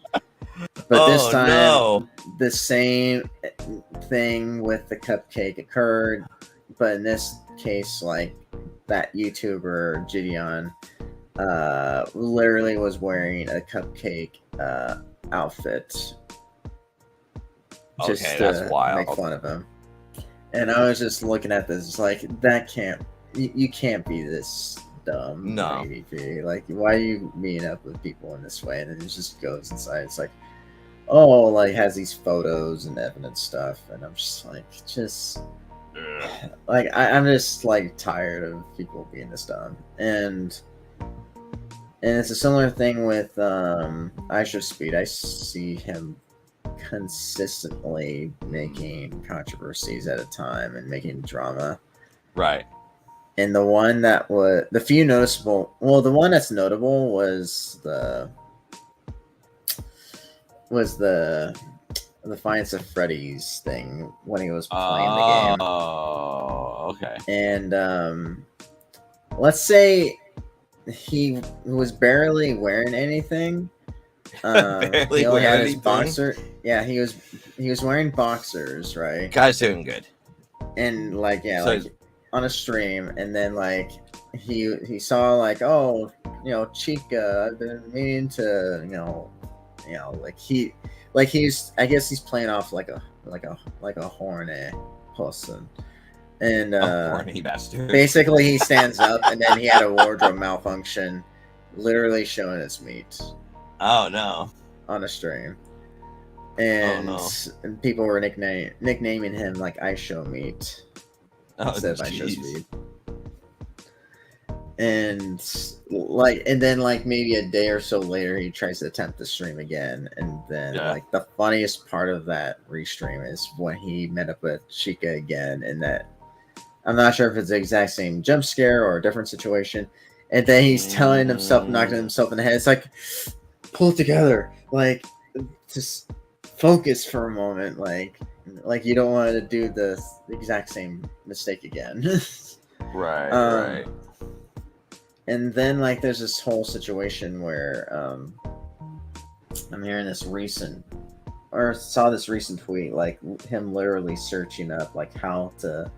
But this time, the same thing with the cupcake occurred. But in this case, like that YouTuber, Gideon, literally was wearing a cupcake outfit. Just that's wild. Make fun of him. And I was just looking at this, like, you can't be this dumb. No. ADP. Like, why are you meeting up with people in this way? And then it just goes inside. It's like, oh, like, has these photos and evidence stuff. And I'm just like, I'm just, like, tired of people being this dumb. And it's a similar thing with Aisha Speed. I see him consistently making controversies at a time and making drama. Right. And the one that was the one that's notable was the Defiance of Freddy's thing when he was playing the game. Oh, okay. And let's say he was barely wearing anything. Barely he only had his anything? boxer. Yeah, he was wearing boxers, right? Guy's doing good. And like on a stream, and then like he saw like, oh, Chica, I've been meaning to he's I guess he's playing off like a horny person. And horny bastard. Basically he stands up and then he had a wardrobe malfunction, literally showing his meat. Oh no. On a stream. And, and people were nicknaming him like I Show Meat. Instead of I Show Speed. And then maybe a day or so later he tries to attempt to stream again. And then the funniest part of that restream is when he met up with Chica again, and that I'm not sure if it's the exact same jump scare or a different situation. And then he's telling himself, knocking himself in the head. It's like, pull it together. Like, just focus for a moment. Like you don't want to do the exact same mistake again. Right. And then there's this whole situation where I'm hearing saw this recent tweet, like him literally searching up like how to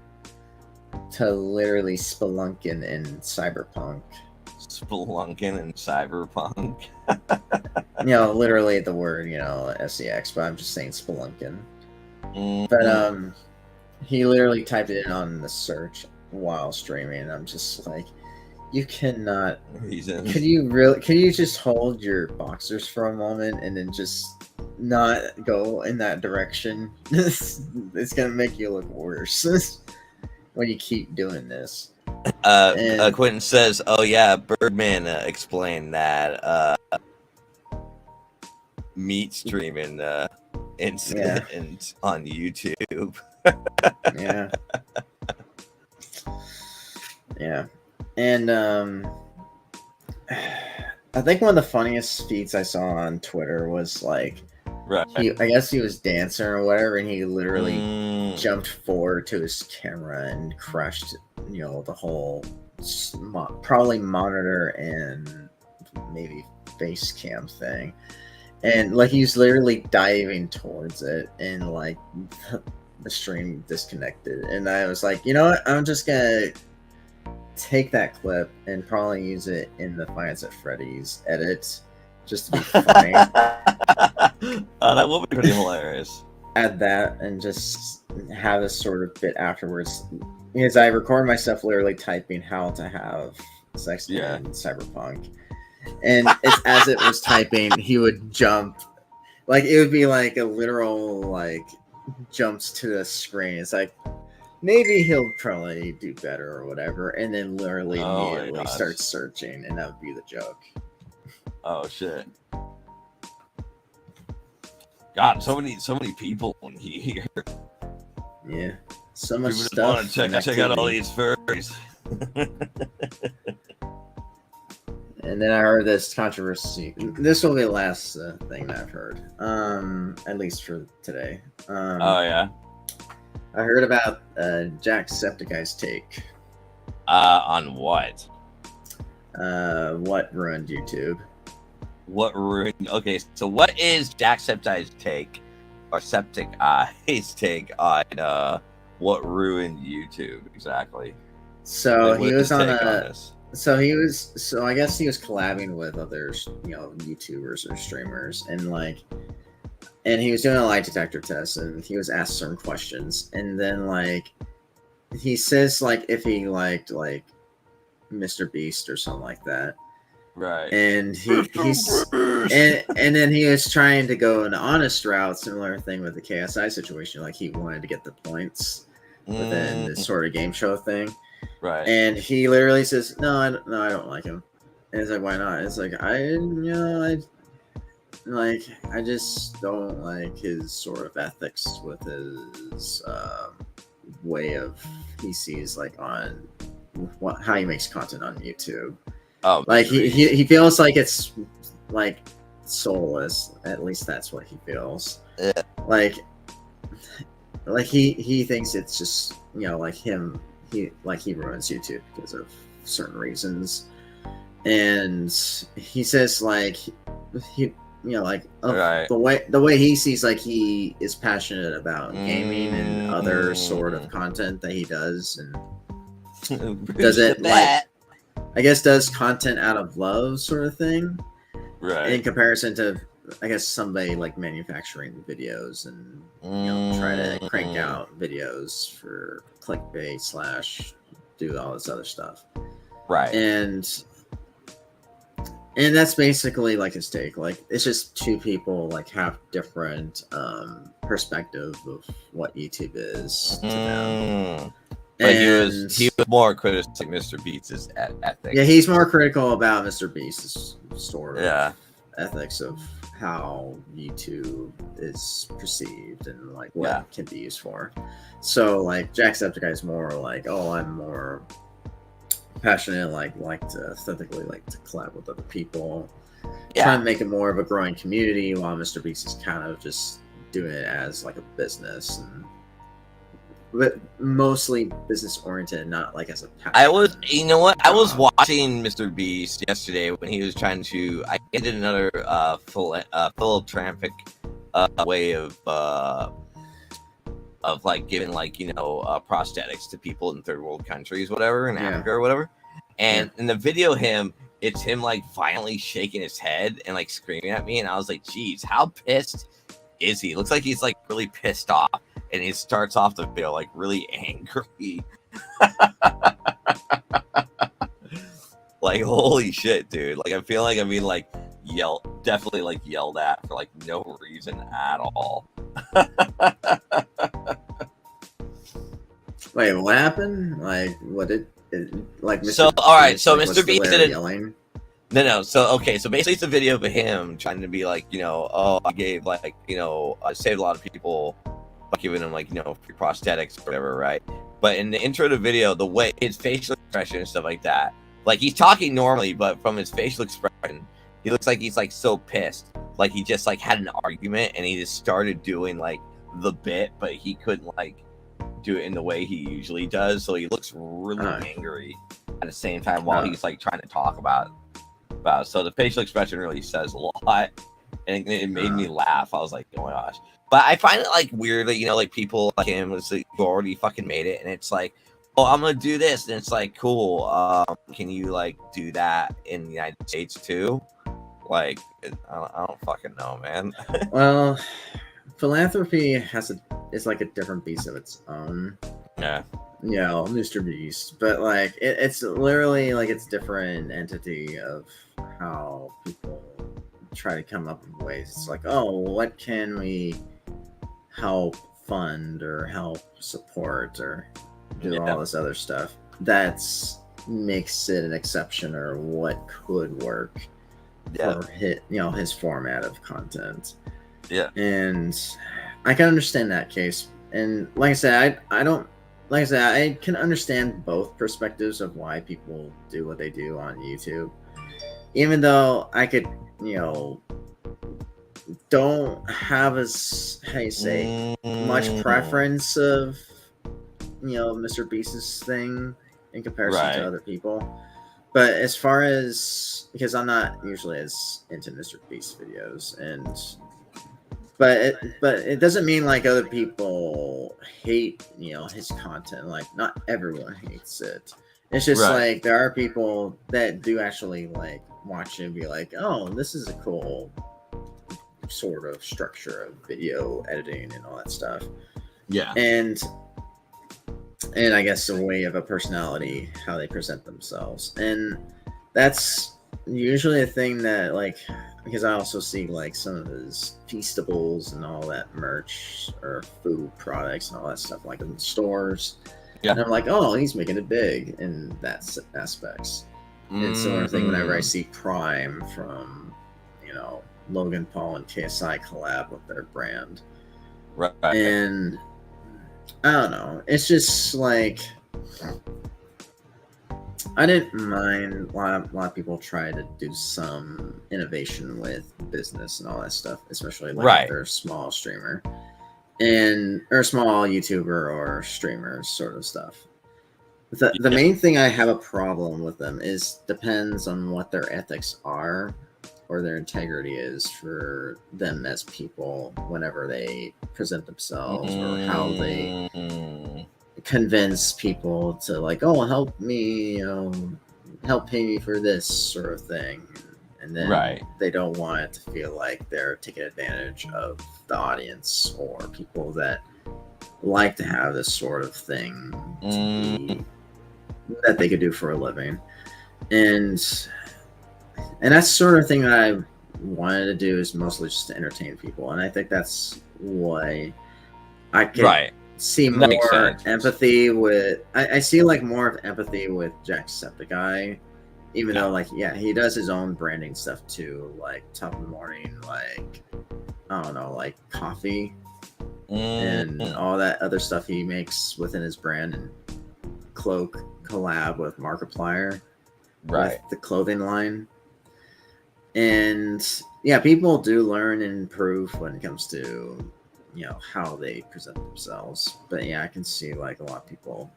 literally spelunking in Cyberpunk. Spelunking in Cyberpunk. Literally the word, SEX, but I'm just saying spelunking. But he literally typed it in on the search while streaming, and I'm just like, you cannot. Could you just hold your boxers for a moment and then just not go in that direction? It's gonna make you look worse when you keep doing this. Quentin says, "Oh yeah, Birdman explained that meat streaming incident on YouTube." Yeah. And I think one of the funniest feeds I saw on Twitter was I guess he was dancing or whatever, and he literally jumped forward to his camera and crushed, the whole probably monitor and maybe face cam thing. And he's literally diving towards it, and the stream disconnected. And I was like, you know what? I'm just gonna take that clip and probably use it in the Five Nights at Freddy's edit, just to be funny. That would be pretty hilarious. Add that and just have a sort of bit afterwards, because I record myself literally typing how to have sex in Cyberpunk, and it's as it was typing, he would jump, it would be like a literal jumps to the screen. It's like, maybe he'll probably do better or whatever, and then literally immediately start searching, and that would be the joke. Oh shit. God, so many people in here. Yeah, so much People just stuff. want to check out all these furries. And then I heard this controversy. This will be the last thing that I've heard, at least for today. Oh yeah. I heard about Jacksepticeye's take. On what? What ruined YouTube? What ruined? Okay, so what is Jacksepticeye's take, or Septic Eye's take on what ruined YouTube exactly? So Like, what he is was his on take a. this? So I guess he was collabing with other, YouTubers or streamers, and he was doing a lie detector test, and he was asked certain questions, and then he says if he liked Mr. Beast or something like that, Right. and he's and then he was trying to go an honest route, similar thing with the KSI situation, like he wanted to get the points within this sort of game show thing. Right. And he literally says, "No, I don't like him." And it's like, "Why not?" It's like, I just don't like his sort of ethics with his way of he sees on how he makes content on YouTube. Oh, he feels like it's soulless. At least that's what he feels. Yeah. He thinks it's just him. He ruins YouTube because of certain reasons, and he says right. the way he sees he is passionate about gaming and other sort of content that he does, and does it I guess does content out of love sort of thing, right? In comparison to somebody manufacturing videos and try to crank out videos for clickbait / do all this other stuff, right? And that's basically his take. It's just two people have different perspective of what YouTube is to them. But he was more critical of Mr. Beats' ethics. Yeah, he's more critical about Mr. Beast's sort of ethics of how YouTube is perceived and what it can be used for. So Jacksepticeye is more I'm more passionate, like to aesthetically to collab with other people, trying to make it more of a growing community, while Mr. Beast is kind of just doing it as a business, but mostly business oriented, not as a passion. I was watching Mr. Beast yesterday when he was trying to. I did another philanthropic way of giving prosthetics to people in third world countries, whatever, in Africa or whatever. And in the video, it's him violently shaking his head and screaming at me, and I was like, "Geez, how pissed is he?" Looks like he's really pissed off. And he starts off the video really angry. Holy shit, dude. I feel like I'm being definitely yelled at for no reason at all. Wait, what happened? What did Mr. So all right, so Mr. Beast did yelling? No. So basically it's a video of him trying to be I gave I saved a lot of people by giving them free prosthetics or whatever, right? But in the intro to the video, the way his facial expression and stuff like that, he's talking normally, but from his facial expression, he looks like he's so pissed, he just had an argument and he just started doing the bit, but he couldn't do it in the way he usually does, so he looks really angry at the same time while he's trying to talk about it. So the facial expression really says a lot, and it made me laugh. I was like, oh my gosh. But I find it weird that people like him who already fucking made it, and it's oh, I'm gonna do this, and it's cool. Can you do that in the United States too? I don't fucking know, man. Well, philanthropy is a different beast of its own. Yeah. Mr. Beast, but it's literally it's different entity of how people try to come up with ways. It's oh, what can we help fund or help support or do all this other stuff that's makes it an exception, or what could work for his format of content. Yeah. And I can understand that case. And like I said, I can understand both perspectives of why people do what they do on YouTube. Even though I could, don't have as much preference of Mr. Beast's thing in comparison to other people. But as far as, because I'm not usually as into Mr. Beast videos, but it doesn't mean like other people hate his content. Like not everyone hates it. It's just like there are people that do actually like watch it and be like, oh, this is a cool sort of structure of video editing and all that stuff. Yeah. And I guess a way of a personality, how they present themselves. And that's usually a thing that, like, because I also see like some of his Feastables and all that merch or food products and all that stuff like in stores. Yeah. And I'm like, oh, he's making it big in that aspects. And similar thing whenever I see Prime from, Logan Paul and KSI collab with their brand. Right. And I don't know. It's just like I didn't mind a lot of people try to do some innovation with business and all that stuff, especially like if they're a small streamer or small YouTuber or streamer sort of stuff. The main thing I have a problem with them is depends on what their ethics are or their integrity is for them as people whenever they present themselves or how they convince people to like, oh, help me, help pay me for this sort of thing. And then they don't want it to feel like they're taking advantage of the audience or people that like to have this sort of thing that they could do for a living. And that's sort of thing that I wanted to do is mostly just to entertain people. And I think that's why I can see more empathy with... I see like more of empathy with Jacksepticeye, even though like, he does his own branding stuff too, like Top of the Morning, like, I don't know, like coffee and all that other stuff he makes within his brand, and Cloak collab with Markiplier with the clothing line. And people do learn and improve when it comes to how they present themselves. But I can see like a lot of people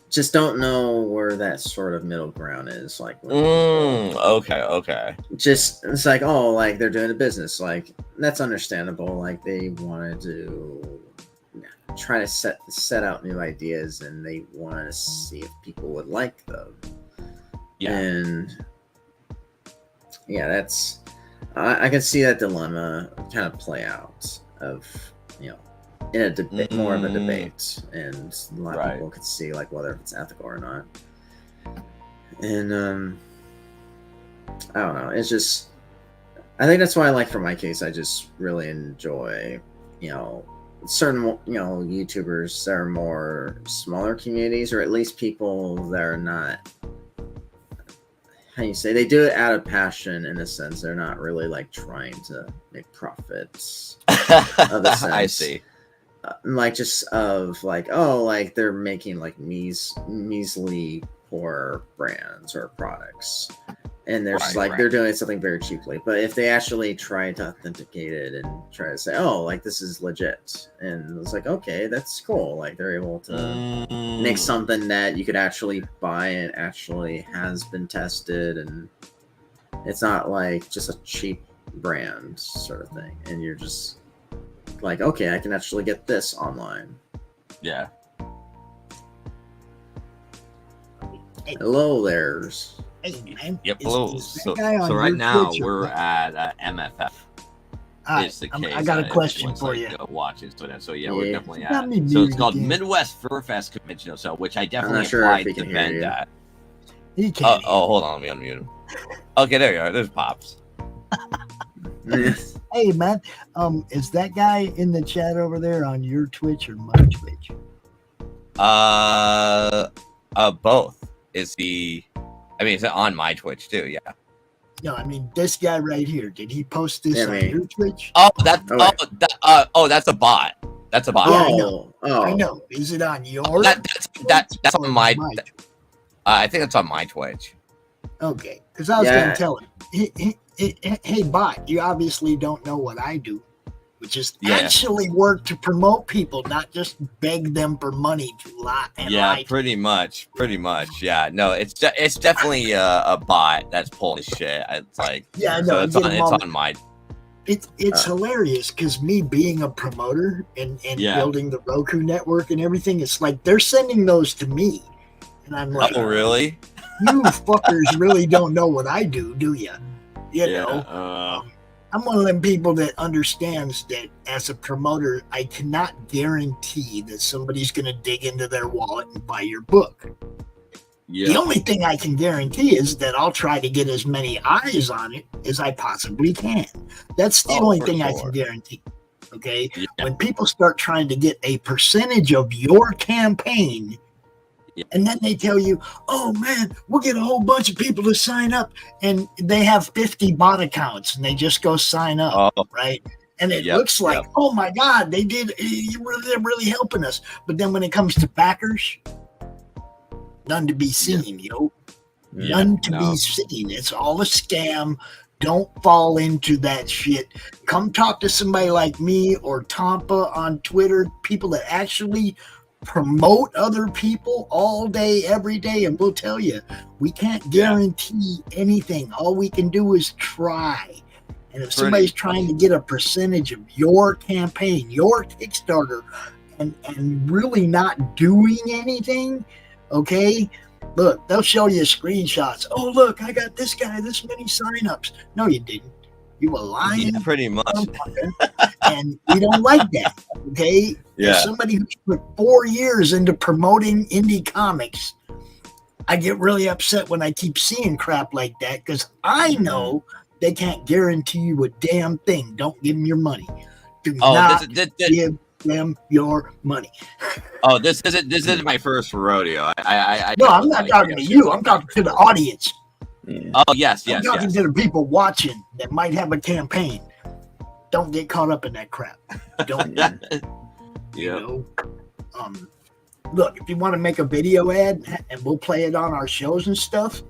just don't know where that sort of middle ground is. Like okay, just it's like, oh, like they're doing a business, like that's understandable. Like they wanted to try to set out new ideas and they want to see if people would like them. And that's I can see that dilemma kind of play out of in a debate, more of a debate, and a lot of people could see like whether it's ethical or not. And I don't know, it's just I think that's why, like for my case, I just really enjoy certain YouTubers that are more smaller communities, or at least people that are not, how you say, they do it out of passion in a sense. They're not really like trying to make profits. I see. Like just of like, oh, like they're making like measly poor brands or products, and they're just like they're doing something very cheaply. But if they actually try to authenticate it and try to say, oh, like this is legit, and it's like, okay, that's cool. Like they're able to make something that you could actually buy and actually has been tested, and it's not like just a cheap brand sort of thing. And you're just like, okay, I can actually get this online. Yeah. Hello there's. Hey, man. Yep. Hello. So right now we're at MFF. I got a question for you. Watch it. So yeah, we're definitely at. So it's called Midwest Fur Fest Convention. So which I definitely applied to vend at. He can't. Oh, hold on, let me unmute him. Okay, there you are. There's Pops. Hey, man. Is that guy in the chat over there on your Twitch or my Twitch? Both. Is he? I mean, it's on my Twitch too. Yeah. No, I mean this guy right here. Did he post this Yeah, on me. your Twitch? Oh, that's Oh, wait. that's a bot. That's a bot. Yeah, I Oh, know. oh. I know. Is it on yours? That's Or on my. mine? I think it's on my Twitch. Okay, because I was Yeah. gonna tell him, hey, bot, you obviously don't know what I do, which is Yeah. actually work to promote people, not just beg them for money to lie and Yeah, lie. pretty much. Yeah, no, it's definitely a bot that's pulling shit. It's like Yeah, I know. so I it's get on them all. on my. It's hilarious because me being a promoter and Yeah. building the Roku network and everything, it's like they're sending those to me, and I'm like, Oh, really? you fuckers really don't know what I do you? You Yeah. know. I'm one of them people that understands that as a promoter, I cannot guarantee that somebody's going to dig into their wallet and buy your book. The Yeah. only thing I can guarantee is that I'll try to get as many eyes on it as I possibly can. That's the only for thing I sure. can guarantee. Okay? Yeah. When people start trying to get a percentage of your campaign, Yeah. and then they tell you, oh man, we'll get a whole bunch of people to sign up, and they have 50 bot accounts and they just go sign up, Oh, right? And it Yep, looks like, yep. oh my God, they're really helping us. But then when it comes to backers, none to be seen, Yeah, none to no. be seen. It's all a scam. Don't fall into that shit. Come talk to somebody like me or Tampa on Twitter, people that actually promote other people all day, every day, and we'll tell you, we can't guarantee anything. All we can do is try. And if somebody's trying to get a percentage of your campaign, your Kickstarter, and really not doing anything, okay, look, they'll show you screenshots. Oh, look, I got this guy this many signups. No, you didn't. You were lying. Yeah, pretty much. And we don't like that, okay? Yeah. As somebody who's put 4 years into promoting indie comics, I get really upset when I keep seeing crap like that because I know they can't guarantee you a damn thing. Don't give them your money. Do not give them your money. Oh, this isn't my first rodeo. No, I'm not talking to you. I'm talking to the audience. Yeah. Oh, yes. I'm talking to the people watching that might have a campaign. Don't get caught up in that crap. Don't. Yeah. Look, if you want to make a video ad and we'll play it on our shows and stuff,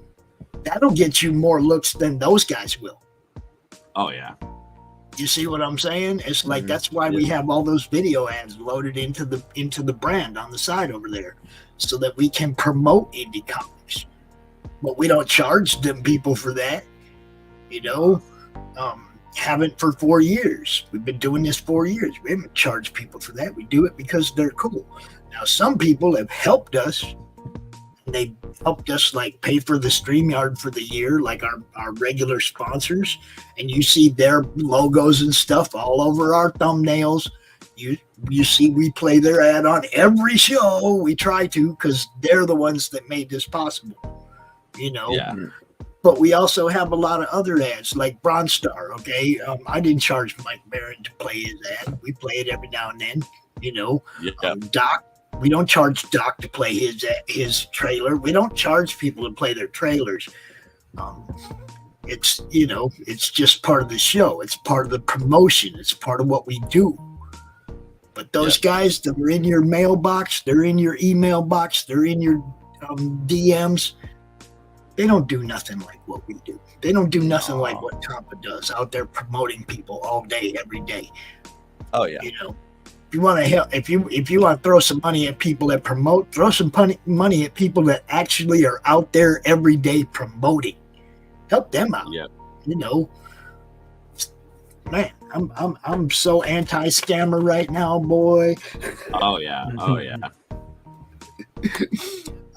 that'll get you more looks than those guys will. Oh, yeah. You see what I'm saying? It's like that's why we have all those video ads loaded into the brand on the side over there, so that we can promote indie comics. But we don't charge them people for that, haven't for 4 years. We've been doing this 4 years. We haven't charged people for that. We do it because they're cool. Now, some people have helped us. They helped us like pay for the StreamYard for the year, like our regular sponsors. And you see their logos and stuff all over our thumbnails. You see we play their ad on every show. We try to because they're the ones that made this possible. Yeah. But we also have a lot of other ads like Bronze Star, okay? I didn't charge Mike Barron to play his ad. We play it every now and then, Yeah. Doc, we don't charge Doc to play his trailer. We don't charge people to play their trailers. It's, it's just part of the show. It's part of the promotion. It's part of what we do. But those guys that are in your mailbox, they're in your email box, they're in your DMs, they don't do nothing like what we do. They don't do nothing like what Tampa does out there promoting people all day, every day. Oh, yeah. If you want to help, if you want to throw some money at people that promote, throw some money at people that actually are out there every day promoting. Help them out. Yeah. Man, I'm so anti-scammer right now, boy. Oh, yeah. Oh, yeah.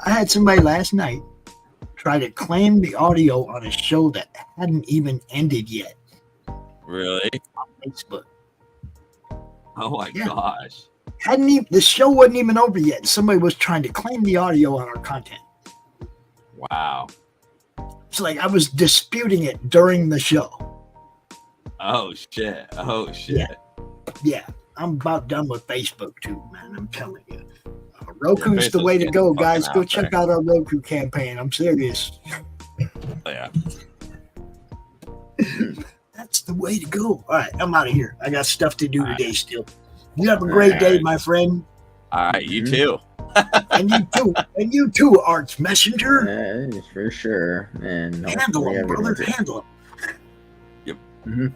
I had somebody last night try to claim the audio on a show that hadn't even ended yet Really? on Facebook. Oh, my gosh. The show wasn't even over yet. And somebody was trying to claim the audio on our content. Wow. It's like I was disputing it during the show. Oh, shit. Yeah. I'm about done with Facebook too, man. I'm telling you. Roku's the Facebook's way to go, getting guys. fucking Go out check there. out our Roku campaign. I'm serious. Oh, yeah. That's the way to go. All right, I'm out of here. I got stuff to do All today still. You have a great day, my friend. All right, you too. And you too. And you too, Arts Messenger. For sure. And Handle him, brother. Handle him. Yep. Mm-hmm.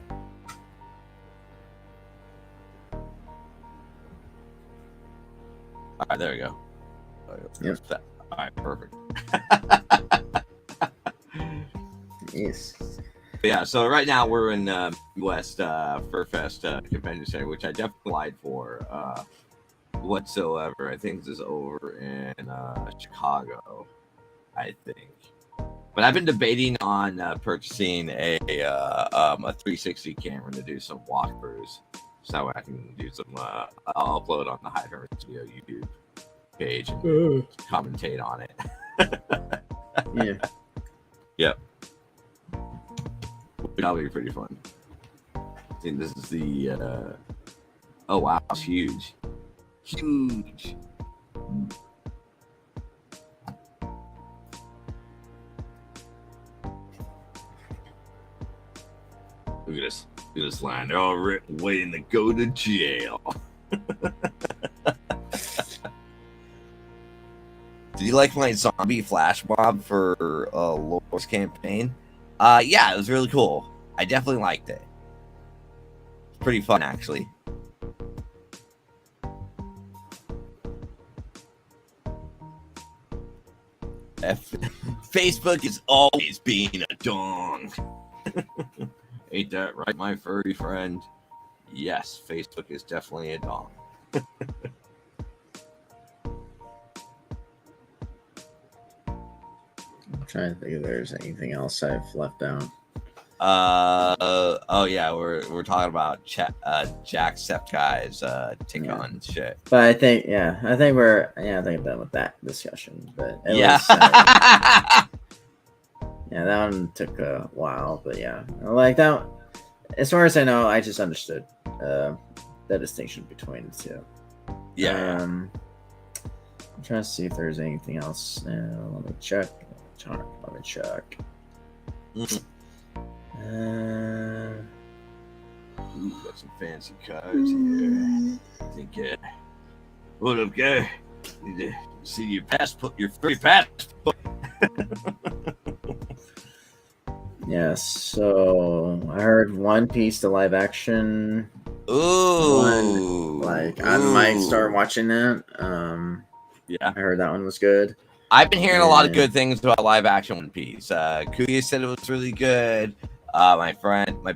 All right, there we go. Yep. All right, perfect. Yes. Yeah, so right now we're in West Furfest Convention Center, which I definitely lied for whatsoever. I think this is over in Chicago, I think. But I've been debating on purchasing a 360 camera to do some walkthroughs, so that way I can do some. I'll upload on the Hyde Hermit Studio YouTube page and commentate on it. Yeah. Yep. That'll be pretty fun. I think this is the. Oh wow, it's huge. Huge. Look at this. Look at this line. They're all waiting to go to jail. Did you like my zombie flash mob for Laura's campaign? Yeah, it was really cool. I definitely liked it. It's pretty fun, actually. Facebook is always being a dong. Ain't that right, my furry friend? Yes, Facebook is definitely a dong. I'm trying to think if there's anything else I've left out. Oh yeah, we're talking about Jacksepticeye's take on shit. But I think we're I'm done with that discussion. But Yeah. Yeah, that one took a while, but yeah, like that. As far as I know, I just understood the distinction between the two. Yeah. I'm trying to see if there's anything else. Let me check. Let me check. Ooh, got some fancy cards here. I think, what up, guy? Need to see your passport, your free passport. Yeah, so I heard One Piece, the live action. Ooh. I might start watching that. Yeah. I heard that one was good. I've been hearing a lot of good things about live action One Piece. Kuya said it was really good. My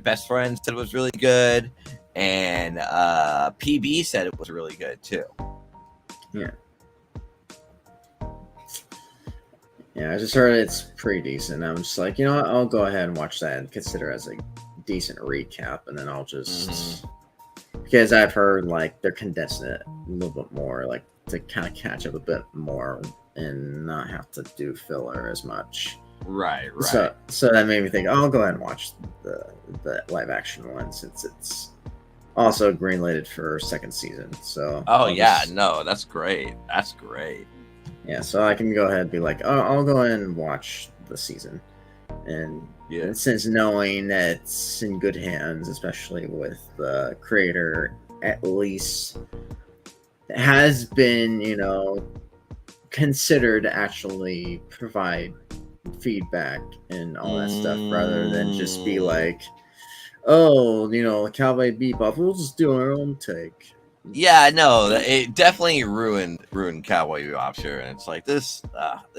best friend said it was really good. And PB said it was really good too. Yeah. Yeah, I just heard it's pretty decent. I'm just like, you know what? I'll go ahead and watch that and consider it as a decent recap. And then I'll just... Because I've heard, like, they're condensing it a little bit more, like, to kind of catch up a bit more and not have to do filler as much. Right. So that made me think, I'll go ahead and watch the live action one since it's also greenlighted for second season. So that's great. That's great. Yeah, so I can go ahead and be like, oh, I'll go ahead and watch the season. And since knowing that it's in good hands, especially with the creator, at least has been, considered to actually provide feedback and all that stuff rather than just be like, oh, Cowboy Bebop, we'll just do our own take. Yeah, no, it definitely ruined Cowboy Bebop, sure. And it's like, this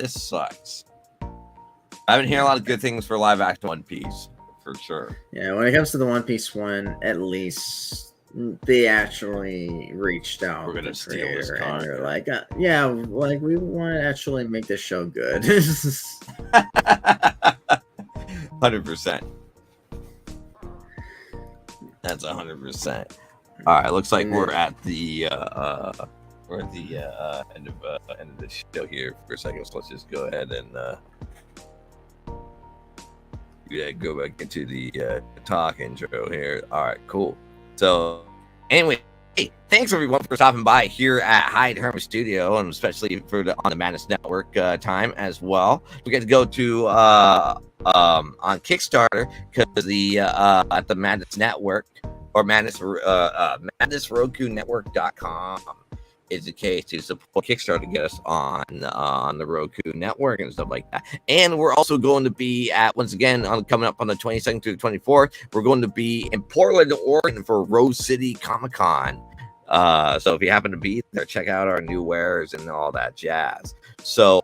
sucks. I've been hearing a lot of good things for live action One Piece, for sure. Yeah, when it comes to the One Piece one, at least they actually reached out. We're gonna steal this card. And they're like, we want to actually make this show good. 100%. That's 100%. All right, looks like we're at the end of the show here for a second. So let's just go ahead and go back into the talk intro here. All right, cool. So anyway, hey, thanks everyone for stopping by here at Hyde Hermit Studio, and especially on the Madness Network time as well. We get to go to on Kickstarter, because the at the Madness Network or MadnessRokuNetwork.com is the case to support Kickstarter to get us on the Roku network and stuff like that. And we're also going to be at, once again, coming up on the 22nd through the 24th, we're going to be in Portland, Oregon for Rose City Comic Con. So if you happen to be there, check out our new wares and all that jazz. So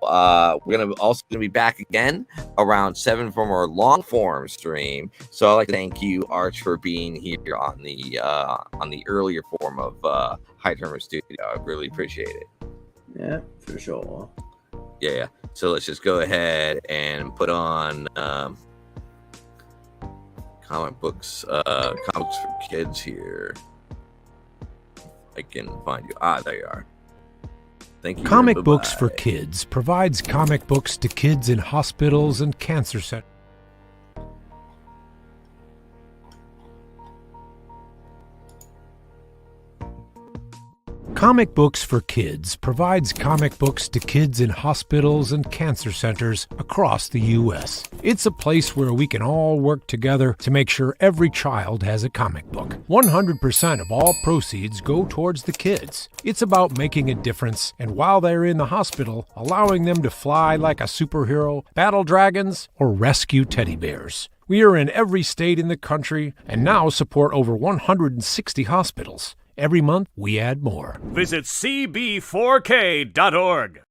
we're gonna be back again around 7 from our long form stream. So I'd like to thank you, Arch, for being here on the earlier form of Hyde Hermit Studio. I really appreciate it. Yeah, for sure. Yeah. So let's just go ahead and put on comic books for kids here. I can find you. There you are. Thank you. Comic Bye-bye. Books for Kids provides comic books to kids in hospitals and cancer centers. Comic Books for Kids provides comic books to kids in hospitals and cancer centers across the U.S. It's a place where we can all work together to make sure every child has a comic book. 100% of all proceeds go towards the kids. It's about making a difference, and while they're in the hospital, allowing them to fly like a superhero, battle dragons, or rescue teddy bears. We are in every state in the country and now support over 160 hospitals. Every month, we add more. Visit cb4k.org.